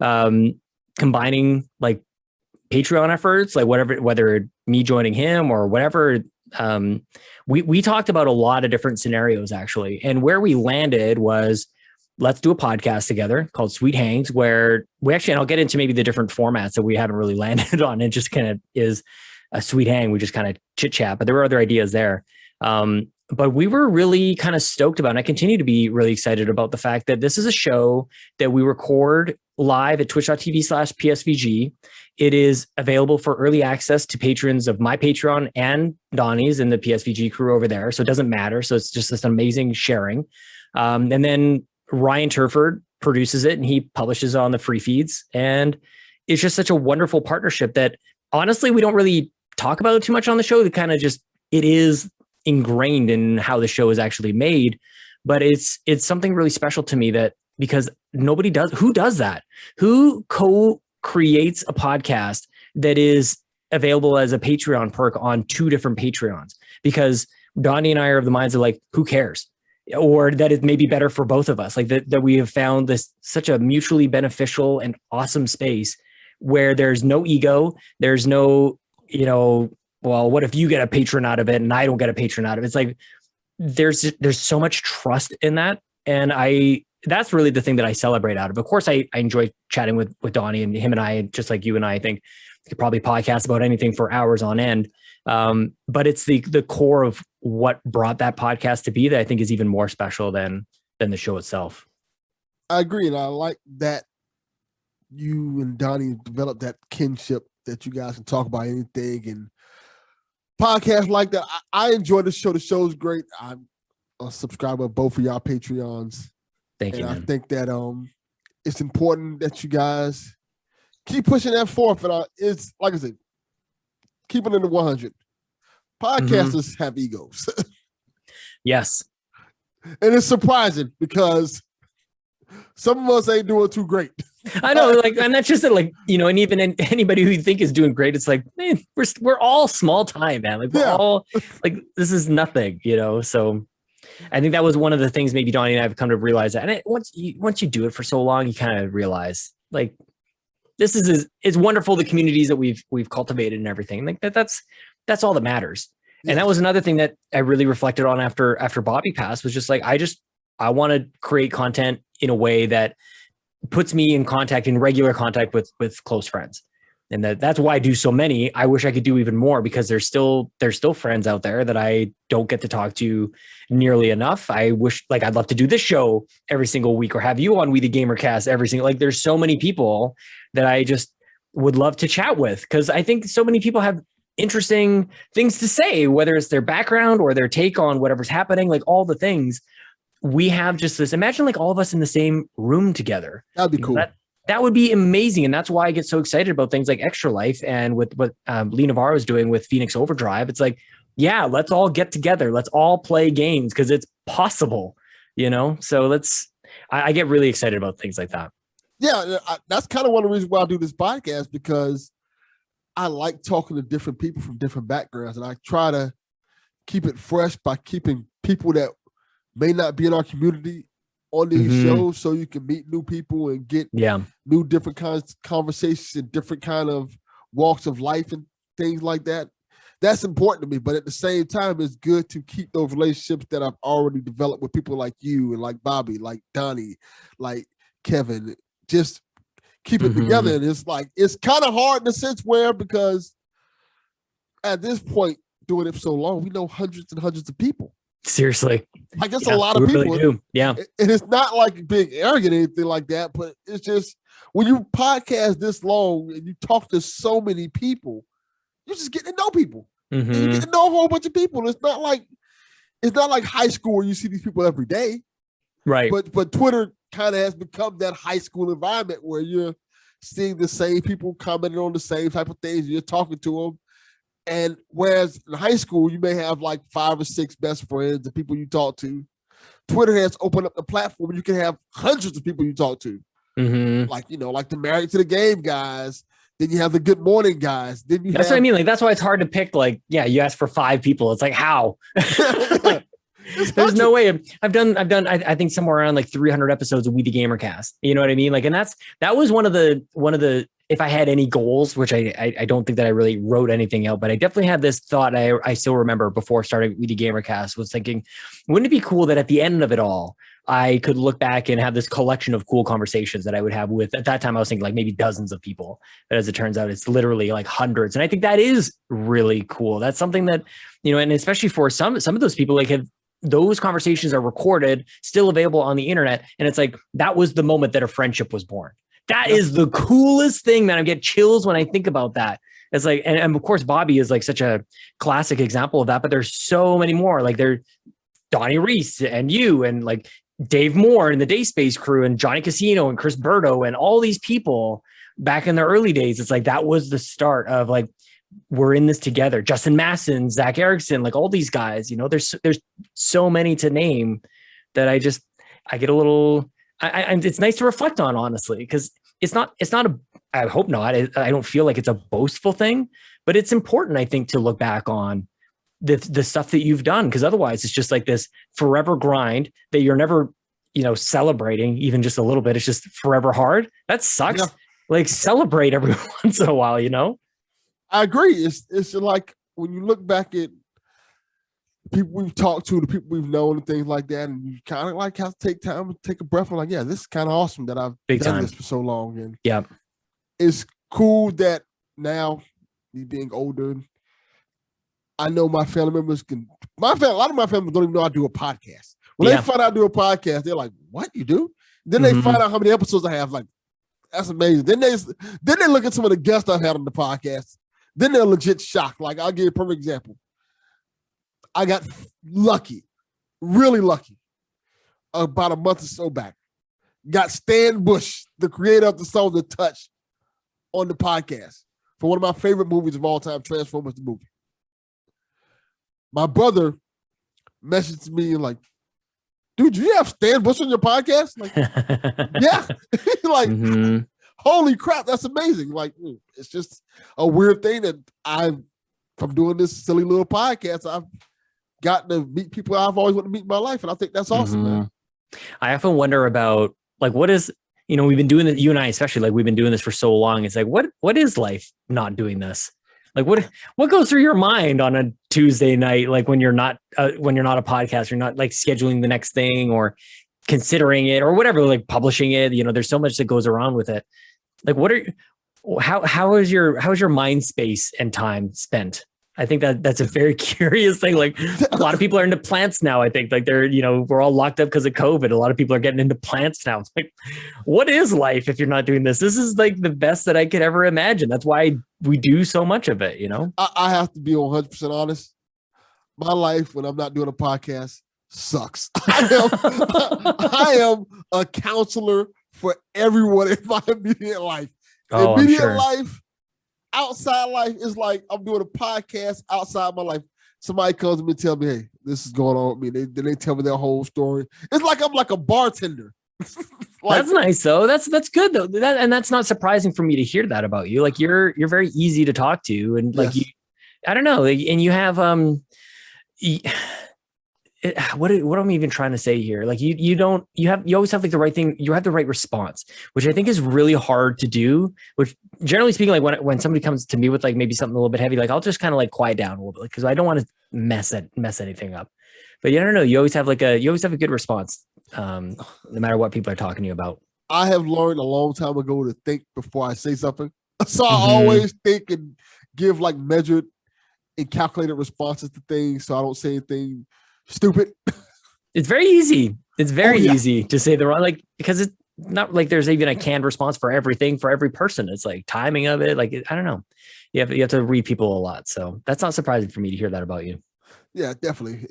combining like Patreon efforts, like whether me joining him or whatever. We talked about a lot of different scenarios actually. And where we landed was, let's do a podcast together called Sweet Hangs, where we actually, and I'll get into maybe the different formats that we haven't really landed on. It just kind of is a sweet hang. We just kind of chit chat, but there were other ideas there. But we were really kind of stoked about, and I continue to be really excited about the fact that this is a show that we record live at twitch.tv/PSVG. It is available for early access to patrons of my Patreon and Donnie's and the PSVG crew over there. So it doesn't matter. So it's just this amazing sharing. And then Ryan Turford produces it and he publishes it on the free feeds. And it's just such a wonderful partnership that honestly, we don't really talk about it too much on the show. It kind of just, it is ingrained in how the show is actually made, but it's something really special to me that, because who does that? Who co-creates a podcast that is available as a Patreon perk on two different Patreons? Because Donnie and I are of the minds of like, who cares? or that it may be better for both of us. Like that we have found this such a mutually beneficial and awesome space where there's no ego. There's no, well, what if you get a patron out of it and I don't get a patron out of it? It's like, there's so much trust in that. And that's really the thing that I celebrate out of. Of course, I enjoy chatting with Donnie, and him and I, just like you and I think could probably podcast about anything for hours on end. But it's the core of what brought that podcast to be that I think is even more special than the show itself. I agree. And I like that you and Donnie developed that kinship that you guys can talk about anything, and podcasts like that. I enjoy the show. The show's great. I'm a subscriber of both of y'all Patreons. Thank you, man. I think that it's important that you guys keep pushing that forth. And it's like I said, keeping it in the 100. Podcasters have egos. Yes. And it's surprising because some of us ain't doing too great. I know, like, and that's just like, and even anybody who you think is doing great, it's like, man, we're all small time, man. Like we're all like, this is nothing, So I think that was one of the things maybe Donnie and I have come to realize that. And once you do it for so long, you kind of realize like, this is it's wonderful, the communities that we've cultivated and everything. Like that's all that matters. Yes. And that was another thing that I really reflected on after Bobby passed, was just like, I want to create content in a way that puts me in regular contact with close friends. And that's why I do so many. I wish I could do even more, because there's still friends out there that I don't get to talk to nearly enough. I wish, like, I'd love to do this show every single week, or have you on We the Gamercast every single, like, there's so many people that I just would love to chat with, because I think so many people have interesting things to say, whether it's their background or their take on whatever's happening, like all the things. We have just this, imagine like all of us in the same room together. That'd be cool. That would be amazing. And that's why I get so excited about things like Extra Life and with what Lee Navarro is doing with Phoenix Overdrive. It's like, yeah, let's all get together. Let's all play games, because it's possible, So I get really excited about things like that. Yeah, that's kind of one of the reasons why I do this podcast, because I like talking to different people from different backgrounds. And I try to keep it fresh by keeping people that may not be in our community on these shows, so you can meet new people and get new different kinds of conversations and different kind of walks of life and things like that. That's important to me. But at the same time, it's good to keep those relationships that I've already developed with people like you and like Bobby, like Donnie, like Kevin. Just keep it together. And it's like, it's kind of hard in a sense because at this point, doing it for so long, we know hundreds and hundreds of people. Seriously. Like, it's a lot of people. Really do. Yeah. And it's not like being arrogant or anything like that, but it's just, when you podcast this long and you talk to so many people, you're just getting to know people. And you get to know a whole bunch of people. It's not like high school where you see these people every day. Right. But Twitter kind of has become that high school environment where you're seeing the same people commenting on the same type of things. You're talking to them. And whereas in high school, you may have like 5 or 6 best friends, the people you talk to. Twitter has opened up the platform. You can have hundreds of people you talk to. Like, like the Married to the Game guys. Then you have the Good Morning guys. Then that's what I mean. Like, that's why it's hard to pick. Like, yeah, you ask for 5 people. It's like, how? There's no way. I've done. I think somewhere around like 300 episodes of We the Gamercast. You know what I mean? Like, and that was one of the. If I had any goals, which I don't think that I really wrote anything out, but I definitely had this thought. I still remember before starting We the Gamercast, was thinking, wouldn't it be cool that at the end of it all, I could look back and have this collection of cool conversations that I would have with, at that time I was thinking like maybe dozens of people, but as it turns out, it's literally like hundreds. And I think that is really cool. That's something that, and especially for some of those people, like, those conversations are recorded, still available on the internet. And it's like, that was the moment that a friendship was born. That is the coolest thing, man. I get chills when I think about that. It's like, and of course, Bobby is like such a classic example of that, but there's so many more. Like, there's Donnie Reese and you, and like Dave Moore and the Day Space crew, and Johnny Casino and Chris Berto and all these people back in the early days. It's like, that was the start of like, we're in this together. Justin Masson, Zach Erickson, like all these guys, there's so many to name that I get a little, it's nice to reflect on, honestly, because it's not I hope not. I don't feel like it's a boastful thing, but it's important, I think, to look back on the stuff that you've done. Cause otherwise it's just like this forever grind that you're never, celebrating even just a little bit. It's just forever hard. That sucks. Yeah. Like celebrate every once in a while, I agree. It's like when you look back at people we've talked to, the people we've known and things like that, and you kind of like have to take time and take a breath and like, yeah, this is kind of awesome that I've done this for so long. And yeah, it's cool that now, me being older, I know my family members a lot of my family don't even know I do a podcast. When they find out I do a podcast, they're like, what, you do? Then they find out how many episodes I have. Like, that's amazing. Then they look at some of the guests I've had on the podcast. Then they're legit shocked. Like, I'll give you a perfect example. I got lucky, really lucky, about a month or so back. Got Stan Bush, the creator of the song The Touch, on the podcast for one of my favorite movies of all time, Transformers the movie. My brother messaged me like, dude, do you have Stan Bush on your podcast? Like, yeah. Like, holy crap, that's amazing. Like, it's just a weird thing that from doing this silly little podcast, I've gotten to meet people I've always wanted to meet in my life. And I think that's awesome, man. I often wonder about, like, what is, we've been doing this, you and I especially, like, we've been doing this for so long. It's like, what is life not doing this? Like, what goes through your mind on a Tuesday night, like when you're not a podcast, you're not like scheduling the next thing or considering it or whatever, like publishing it. There's so much that goes around with it. Like, how is your mind space and time spent? I think that's a very curious thing. Like, a lot of people are into plants now. I think like they're, we're all locked up because of COVID. A lot of people are getting into plants now. It's like, what is life if you're not doing this? This is like the best that I could ever imagine. That's why we do so much of it, I have to be 100% honest. My life when I'm not doing a podcast sucks. I am a counselor for everyone in my immediate life. Immediate life, outside life is like I'm doing a podcast outside my life. Somebody comes to me and tell me, hey, this is going on with me. They tell me their whole story. It's like I'm like a bartender. Like, that's nice though. That's good though. And that's not surprising for me to hear that about you. Like you're very easy to talk to, and like I don't know. And you have what am I even trying to say here? Like you always have like the right thing. You have the right response, which I think is really hard to do. Which generally speaking, like when somebody comes to me with like maybe something a little bit heavy, like I'll just kind of like quiet down a little bit because I don't want to mess anything up. But I don't know. You always have a good response, no matter what people are talking to you about. I have learned a long time ago to think before I say something. So I always think and give like measured and calculated responses to things, so I don't say anything stupid. It's very easy. It's very easy to say the wrong, like, because it's not like there's even a canned response for everything for every person. It's like timing of it. Like, I don't know. You have to read people a lot. So that's not surprising for me to hear that about you. Yeah, definitely.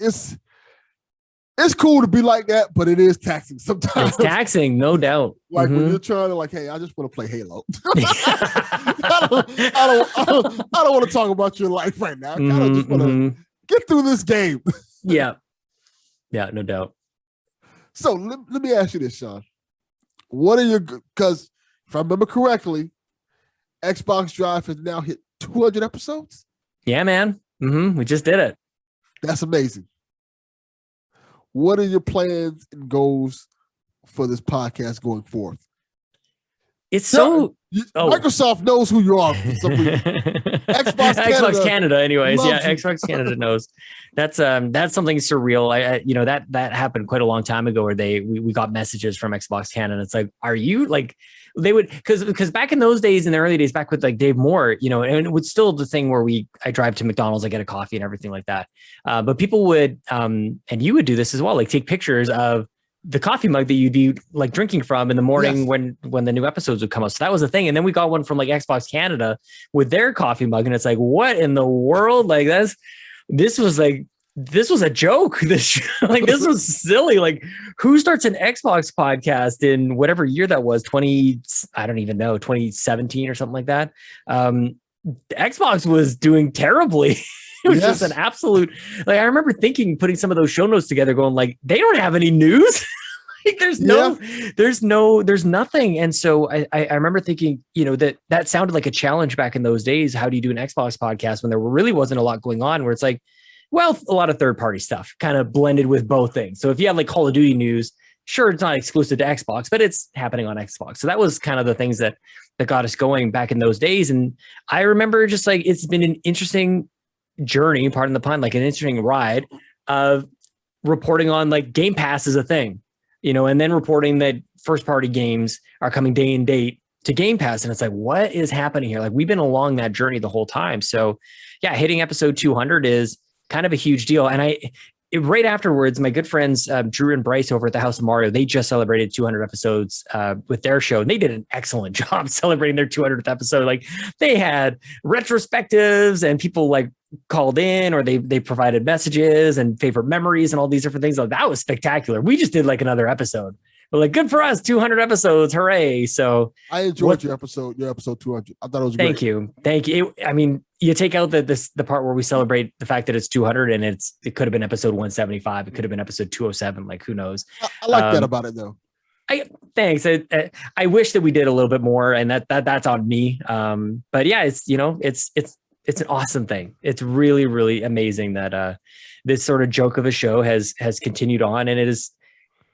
It's cool to be like that, but it is taxing sometimes. It's taxing, no doubt. Like when you're trying to like, hey, I just want to play Halo. I don't want to talk about your life right now. I kind of just want to get through this game. Yeah, no doubt. So let me ask you this, Sean. What are your, because if I remember correctly, Xbox Drive has now hit 200 episodes? Yeah, man. We just did it. That's amazing. What are your plans and goals for this podcast going forth? It's Microsoft knows who you are. Xbox Canada, anyways. Yeah, Xbox Canada knows. That's something surreal. I that happened quite a long time ago where we got messages from Xbox Canada. It's like, are you like, they would, because back in those days, in the early days, back with like Dave Moore, and it was still the thing where I drive to McDonald's, I get a coffee and everything like that. But people would, and you would do this as well, like take pictures of the coffee mug that you'd be like drinking from in the morning when the new episodes would come out. So that was the thing. And then we got one from like Xbox Canada with their coffee mug. And it's like, what in the world? Like this was a joke. This was silly. Like, who starts an Xbox podcast in whatever year that was? 2017 or something like that. Xbox was doing terribly. It was just an absolute, like, I remember thinking, putting some of those show notes together going like, they don't have any news. Like there's nothing. And so I remember thinking, that sounded like a challenge back in those days. How do you do an Xbox podcast when there really wasn't a lot going on, where it's like, Well, a lot of third-party stuff kind of blended with both things. So if you have like Call of Duty news, sure, it's not exclusive to Xbox, but it's happening on Xbox. So that was kind of the things that got us going back in those days. And I remember just like it's been an interesting journey, pardon the pun, like an interesting ride of reporting on like Game Pass is a thing, and then reporting that first-party games are coming day and date to Game Pass. And it's like, what is happening here? Like we've been along that journey the whole time. So yeah, hitting episode 200 is kind of a huge deal. And right afterwards, my good friends, Drew and Bryce over at the House of Mario, they just celebrated 200 episodes with their show. And they did an excellent job celebrating their 200th episode. Like they had retrospectives and people like called in, or they provided messages and favorite memories and all these different things. Like that was spectacular. We just did like another episode. But like, good for us, 200 episodes, hooray! So I enjoyed your episode 200. I thought it was great. Thank you. I mean, you take out the part where we celebrate the fact that it's 200, and it could have been episode 175, it could have been episode 207. Like, who knows? I like that about it, though. Thanks. I wish that we did a little bit more, and that's on me. But yeah, it's an awesome thing. It's really, really amazing that this sort of joke of a show has continued on, and it has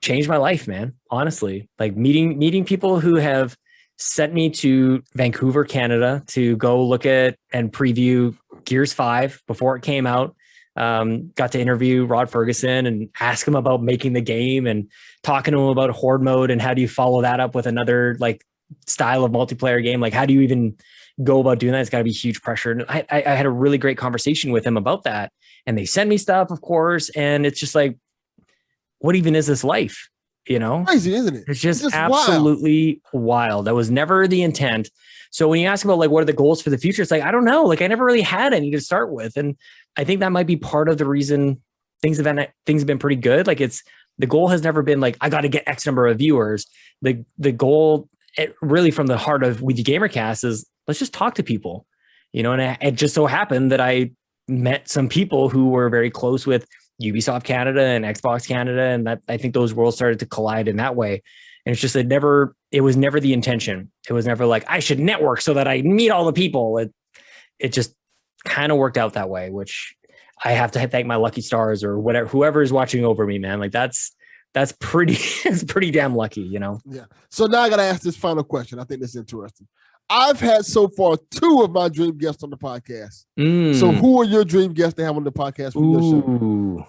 changed my life, man. Honestly, like meeting people who have sent me to Vancouver, Canada to go look at and preview Gears 5 before it came out. Got to interview Rod Ferguson and ask him about making the game and talking to him about horde mode and how do you follow that up with another like style of multiplayer game? Like, how do you even go about doing that? It's got to be huge pressure. And I had a really great conversation with him about that. And they sent me stuff, of course. And it's just like, what even is this life? Crazy, isn't it? It's just absolutely wild. That was never the intent. So when you ask about like, what are the goals for the future? It's like, I don't know. Like I never really had any to start with. And I think that might be part of the reason things have been pretty good. Like the goal has never been like, I got to get X number of viewers. The goal really from the heart of We The Gamercast is let's just talk to people, and it just so happened that I met some people who were very close with Ubisoft Canada and Xbox Canada. And that I think those worlds started to collide in that way. And it's just, it was never the intention. It was never like, I should network so that I meet all the people. It just kind of worked out that way, which I have to thank my lucky stars or whatever, whoever is watching over me, man. Like that's pretty, it's pretty damn lucky, Yeah. So now I got to ask this final question. I think this is interesting. I've had so far 2 of my dream guests on the podcast. So who are your dream guests to have on the podcast for your show?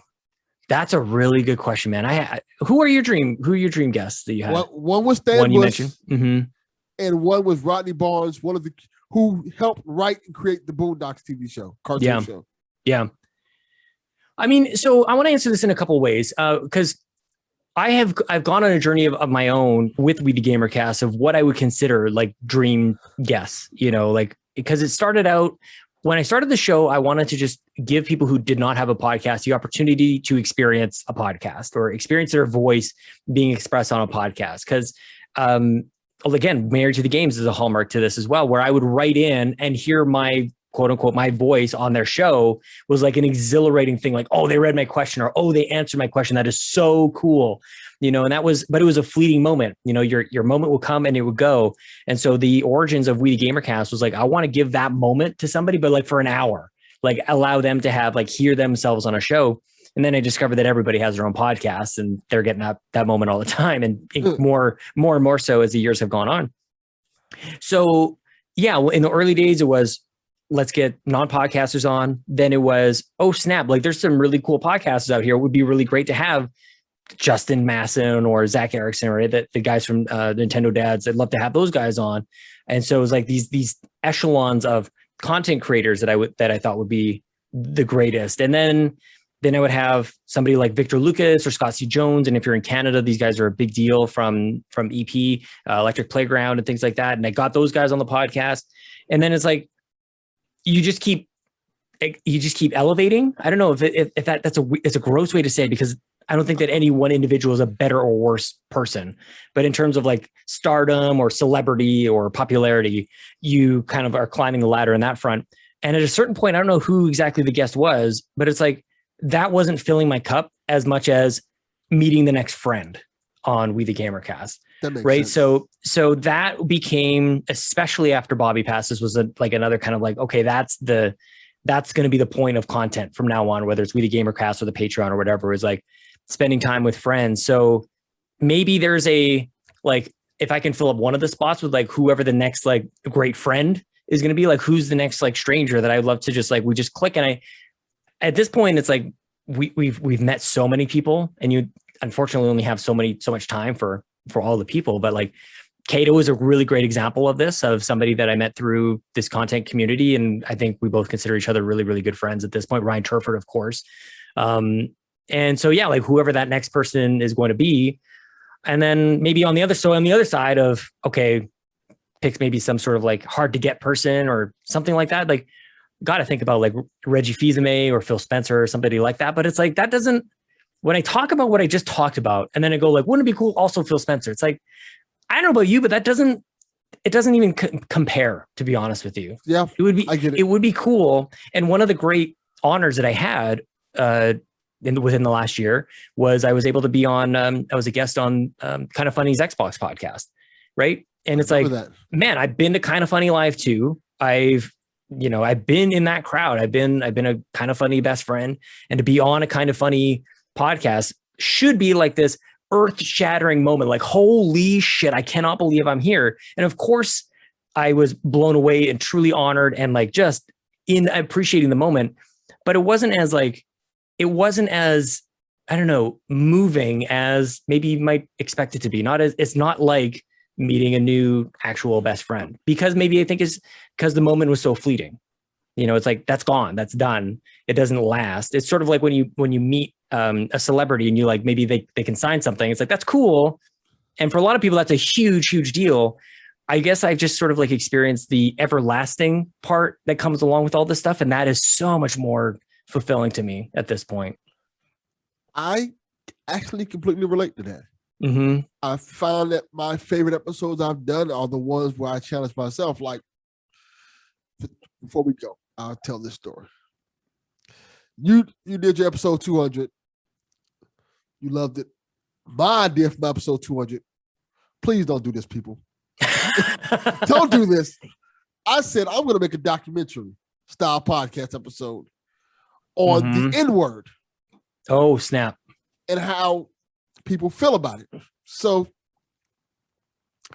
That's a really good question, man. Who are your dream guests that you have? One was Stan Bush, and one was Rodney Barnes, who helped write and create the Boondocks TV show, cartoon show. Yeah. I mean, so I want to answer this in a couple of ways because I've gone on a journey of my own with We The Gamercast of what I would consider like dream guests, like because it started out when I started the show, I wanted to just give people who did not have a podcast the opportunity to experience a podcast or experience their voice being expressed on a podcast. Because again, Married to the Games is a hallmark to this as well, where I would write in and hear my quote unquote, my voice on their show was like an exhilarating thing. Like, oh, they read my question or, oh, they answered my question. That is so cool. And but it was a fleeting moment. Your moment will come and it would go. And so the origins of We The Gamercast was like, I want to give that moment to somebody, but like for an hour, like allow them to have like hear themselves on a show. And then I discovered that everybody has their own podcast and they're getting that moment all the time. And more and more so as the years have gone on. So yeah, in the early days, it was, let's get non-podcasters on. Then it was, oh snap, like there's some really cool podcasters out here. It would be really great to have Justin Masson or Zach Erickson, or the guys from Nintendo Dads. I'd love to have those guys on. And so it was like these echelons of content creators that I thought would be the greatest. And then I would have somebody like Victor Lucas or Scott C. Jones. And if you're in Canada, these guys are a big deal from EP, Electric Playground and things like that. And I got those guys on the podcast. And then it's like, you just keep elevating. I don't know if that's it's a gross way to say it, because I don't think that any one individual is a better or worse person, but in terms of like stardom or celebrity or popularity, you kind of are climbing the ladder in that front. And at a certain point, I don't know who exactly the guest was, but it's like, that wasn't filling my cup as much as meeting the next friend on We The Gamercast. Right. Sense. So that became, especially after Bobby passes, was like another kind of like, okay, that's the that's going to be the point of content from now on, whether it's We the Gamercast or the Patreon or whatever, is like spending time with friends. So maybe there's like, if I can fill up one of the spots with like whoever the next like great friend is going to be, like who's the next like stranger that I'd love to just like, we just click. And at this point, it's like, we've met so many people, and you unfortunately only have so much time for all the people. But like Cato is a really great example of this, of somebody that I met through this content community. And I think we both consider each other really, really good friends at this point. Ryan Turford, of course. And so, yeah, like whoever that next person is going to be. And then maybe on the other side of, okay, pick maybe some sort of like hard to get person or something like that. Like, got to think about like Reggie Fils-Aimé or Phil Spencer or somebody like that. But it's like, that doesn't, when I talk about what I just talked about, and then I go like, wouldn't it be cool also Phil Spencer? It's like, I don't know about you, but it doesn't even compare, to be honest with you. Yeah, it would be cool. And one of the great honors that I had within the last year was I was able to be on, I was a guest on Kind of Funny's Xbox podcast. Right. And it's like, man, I've been to Kind of Funny Live too. I've been in that crowd. I've been a Kind of Funny best friend, and to be on a Kind of Funny podcast should be like this earth-shattering moment. Like, holy shit, I cannot believe I'm here. And of course, I was blown away and truly honored and like just in appreciating the moment. But it wasn't as I don't know, moving as maybe you might expect it to be. It's not like meeting a new actual best friend, because maybe I think it's because the moment was so fleeting. It's like, that's gone, that's done. It doesn't last. It's sort of like when you meet a celebrity and you like, maybe they can sign something. It's like, that's cool. And for a lot of people, that's a huge, huge deal. I guess I've just sort of like experienced the everlasting part that comes along with all this stuff. And that is so much more fulfilling to me at this point. I actually completely relate to that. Mm-hmm. I found that my favorite episodes I've done are the ones where I challenge myself. Like, before we go, I'll tell this story. You did your episode 200. You loved it. My idea for my episode 200. Please don't do this, people. Don't do this. I said I'm going to make a documentary style podcast episode on the N-word. Oh, snap. And how people feel about it. So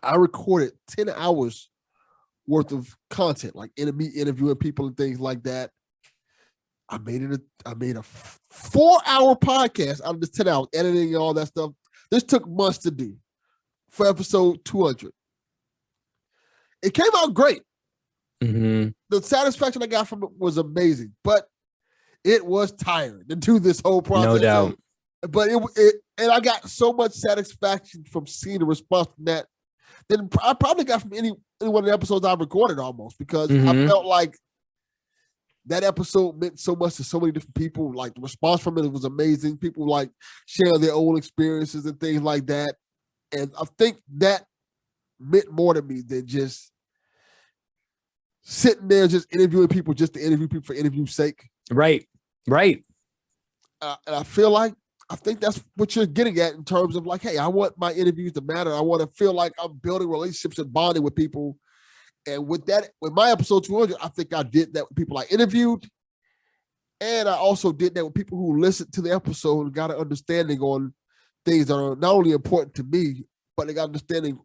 I recorded 10 hours worth of content, like interviewing people and things like that. I made a 4-hour podcast out of this 10 hours, editing and all that stuff. This took months to do for episode 200. It came out great. Mm-hmm. The satisfaction I got from it was amazing, but it was tiring to do this whole process. No doubt. But and I got so much satisfaction from seeing the response from that than I probably got from any one of the episodes I recorded almost, because I felt like that episode meant so much to so many different people. Like, the response from it was amazing. People like sharing their own experiences and things like that. And I think that meant more to me than just sitting there just interviewing people just to interview people for interview's sake. Right. And I think that's what you're getting at in terms of like, hey, I want my interviews to matter. I want to feel like I'm building relationships and bonding with people. And with my episode 200, I think I did that with people I interviewed. And I also did that with people who listened to the episode and got an understanding on things that are not only important to me, but they got understanding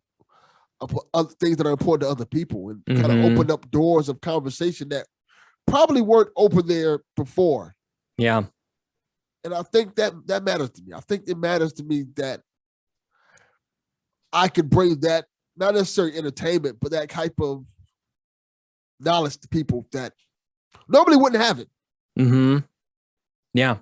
of other things that are important to other people, and kind of opened up doors of conversation that probably weren't open there before. Yeah. And I think that matters to me. I think it matters to me that I could bring that, not necessarily entertainment, but that type of knowledge to people that normally wouldn't have it. Mm-hmm. Yeah.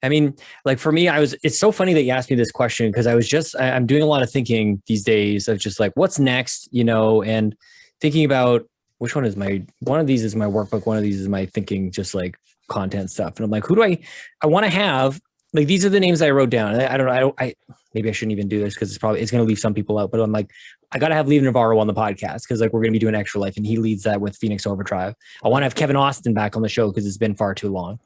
I mean, like for me, it's so funny that you asked me this question, because I'm doing a lot of thinking these days of just like, what's next, and thinking about which one of these is my workbook. One of these is my thinking, just like content stuff. And I'm like, who do I want to have? Like, these are the names I wrote down. I don't know. Maybe I shouldn't even do this, because it's going to leave some people out, but I'm like, I got to have Lee Navarro on the podcast, because like we're going to be doing Extra Life, and he leads that with Phoenix Overdrive. I want to have Kevin Austin back on the show, because it's been far too long.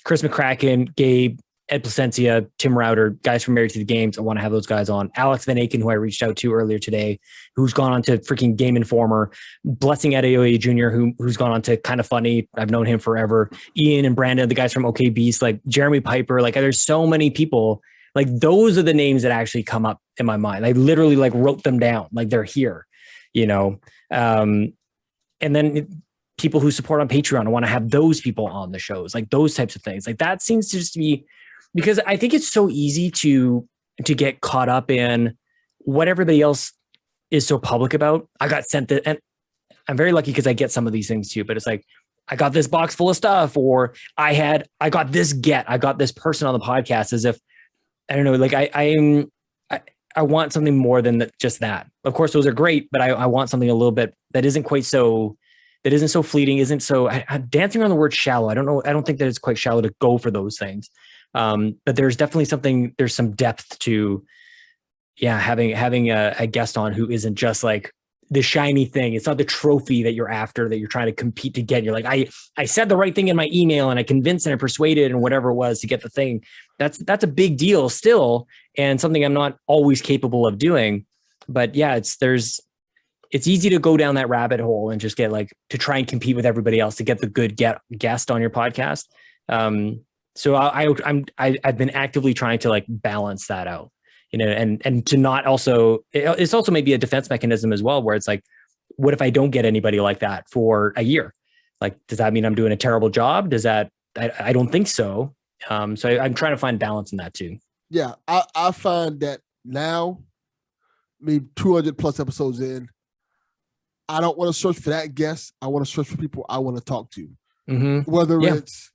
Chris McCracken, Gabe, Ed Placencia, Tim Router, guys from Married to the Games. I want to have those guys on. Alex Van Aken, who I reached out to earlier today, who's gone on to freaking Game Informer. Blessing Adeoye Jr., who's gone on to Kind of Funny. I've known him forever. Ian and Brandon, the guys from OK Beast, like Jeremy Piper. Like there's so many people. Like those are the names that actually come up in my mind. I literally like wrote them down. Like they're here, you know? And then people who support on Patreon, I want to have those people on the shows, like those types of things. Like that seems to just be, because I think it's so easy to get caught up in what everybody else is so public about. I got sent that, and I'm very lucky because I get some of these things too, but it's like, I got this box full of stuff, or I got this person on the podcast, as if, I don't know, like I want something more than just that. Of course, those are great, but I want something a little bit that isn't so fleeting, isn't so, I'm dancing around the word shallow. I don't know. I don't think that it's quite shallow to go for those things. But there's definitely there's some depth to, having a guest on who isn't just like the shiny thing. It's not the trophy that you're after, that you're trying to compete to get. You're like, I said the right thing in my email and I convinced and I persuaded and whatever it was to get the thing. That's a big deal still, and something I'm not always capable of doing. But yeah, it's easy to go down that rabbit hole and just get like to try and compete with everybody else to get the good guest on your podcast. So I've been actively trying to like balance that out, you know, and to not also, it's also maybe a defense mechanism as well, where it's like, what if I don't get anybody like that for a year? Like, does that mean I'm doing a terrible job? I don't think so. So I'm trying to find balance in that too. Yeah. I find that now, maybe 200 plus episodes in, I don't want to search for that guest. I want to search for people I want to talk to. Mm-hmm. Whether it's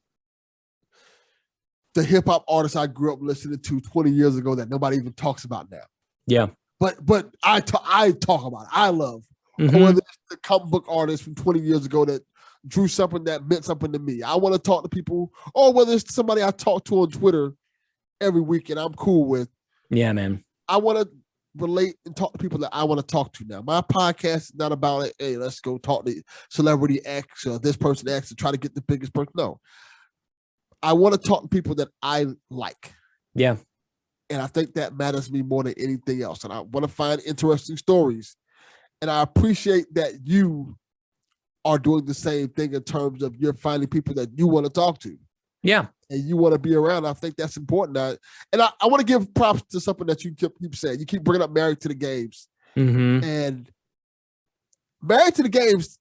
the hip hop artists I grew up listening to 20 years ago that nobody even talks about now. Yeah. But I talk about it. I love. Mm-hmm. Or whether it's the comic book artists from 20 years ago that drew something that meant something to me. I want to talk to people, or whether it's somebody I talk to on Twitter every week and I'm cool with. Yeah, man. I want to relate and talk to people that I want to talk to now. My podcast is not about, hey, let's go talk to celebrity X or this person X and try to get the biggest person. No. I want to talk to people that I like. Yeah. And I think that matters to me more than anything else. And I want to find interesting stories. And I appreciate that you are doing the same thing in terms of you're finding people that you want to talk to. Yeah. And you want to be around. I think that's important. And I want to give props to something that you keep saying. You keep bringing up Married to the Games. Mm-hmm. And Married to the Games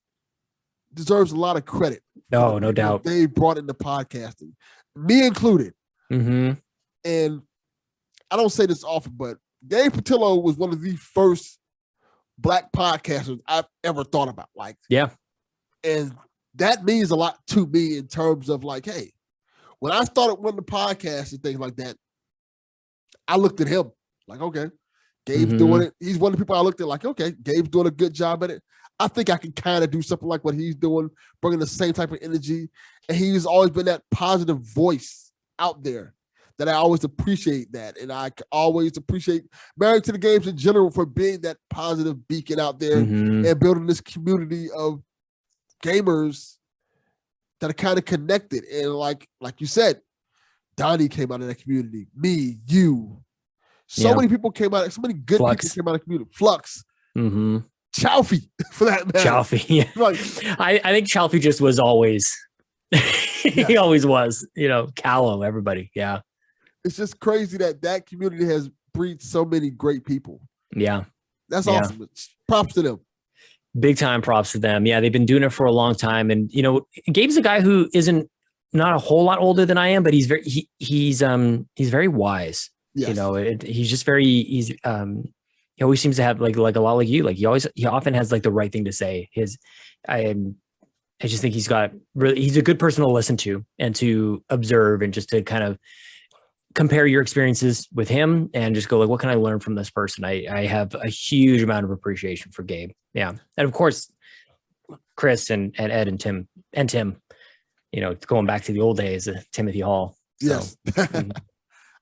deserves a lot of credit. Oh, no doubt. They brought into podcasting, me included. Mm-hmm. And I don't say this often, but Gabe Patillo was one of the first Black podcasters I've ever thought about. Like, yeah. And that means a lot to me in terms of like, hey, when I started running the podcast and things like that, I looked at him like, okay, Gabe's doing it. He's one of the people I looked at like, okay, Gabe's doing a good job at it. I think I can kind of do something like what he's doing, bringing the same type of energy. And he's always been that positive voice out there that I always appreciate that. And I always appreciate Married to the Games in general for being that positive beacon out there and building this community of gamers that are kind of connected. And like you said, Donnie came out of that community. Me, you. So many people came out. So many good Flux. People came out of the community. Flux. Mm-hmm. Chalfie, for that matter. Chalfie, yeah. Like, I think Chalfie just was always, he always was, you know, Callum, everybody, yeah. It's just crazy that community has breeded so many great people. Yeah. That's awesome. Props to them. Big time props to them. Yeah, they've been doing it for a long time. And, you know, Gabe's a guy who isn't not a whole lot older than I am, but he's very wise. Yes. You know, he's just very, he always seems to have like a lot like you. Like he often has like the right thing to say. I just think he's a good person to listen to and to observe and just to kind of compare your experiences with him and just go like, what can I learn from this person? I have a huge amount of appreciation for Gabe. Yeah. And of course, Chris and Ed and Tim, you know, going back to the old days, Timothy Hall. So, yes.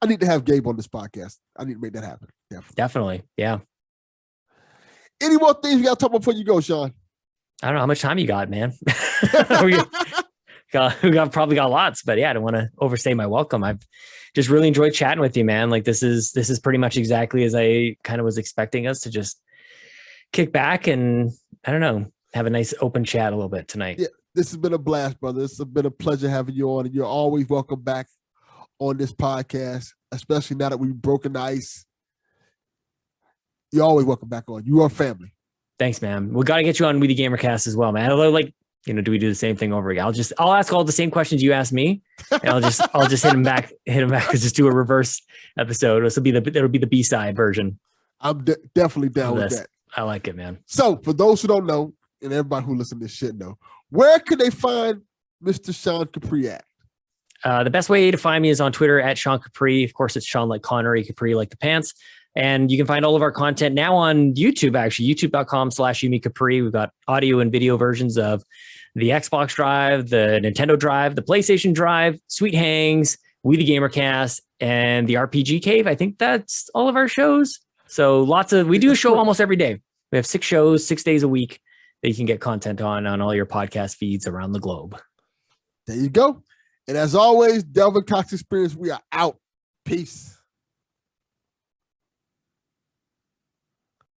I need to have Gabe on this podcast. I need to make that happen. Definitely. Yeah. Any more things you got to talk about before you go, Sean? I don't know how much time you got, man. probably got lots, but yeah, I don't want to overstay my welcome. I've just really enjoyed chatting with you, man. Like this is pretty much exactly as I kind of was expecting us to just kick back and I don't know, have a nice open chat a little bit tonight. Yeah, this has been a blast, brother. It's been a pleasure having you on, and you're always welcome back on this podcast, especially now that we've broken the ice. You're always welcome back on. You are family. Thanks, man. We got to get you on We the Gamercast as well, man. Although, like, you know, do we do the same thing over again? I'll ask all the same questions you asked me, and I'll just hit him back, and just do a reverse episode. It'll be the B-side version. I'm definitely down with that. I like it, man. So, for those who don't know, and everybody who listens to this shit know, where can they find Mr. Sean Capri at? The best way to find me is on Twitter at Sean Capri. Of course, it's Sean like Connery, Capri like the pants. And you can find all of our content now on YouTube, actually, youtube.com/Yumi Capri. We've got audio and video versions of the Xbox Drive, the Nintendo Drive, the PlayStation Drive, Sweet Hangs, We the Gamercast, and the RPG Cave. I think that's all of our shows. So we do a show almost every day. We have 6 shows, 6 days a week that you can get content on all your podcast feeds around the globe. There you go. And as always, Delvin Cox Experience, we are out. Peace.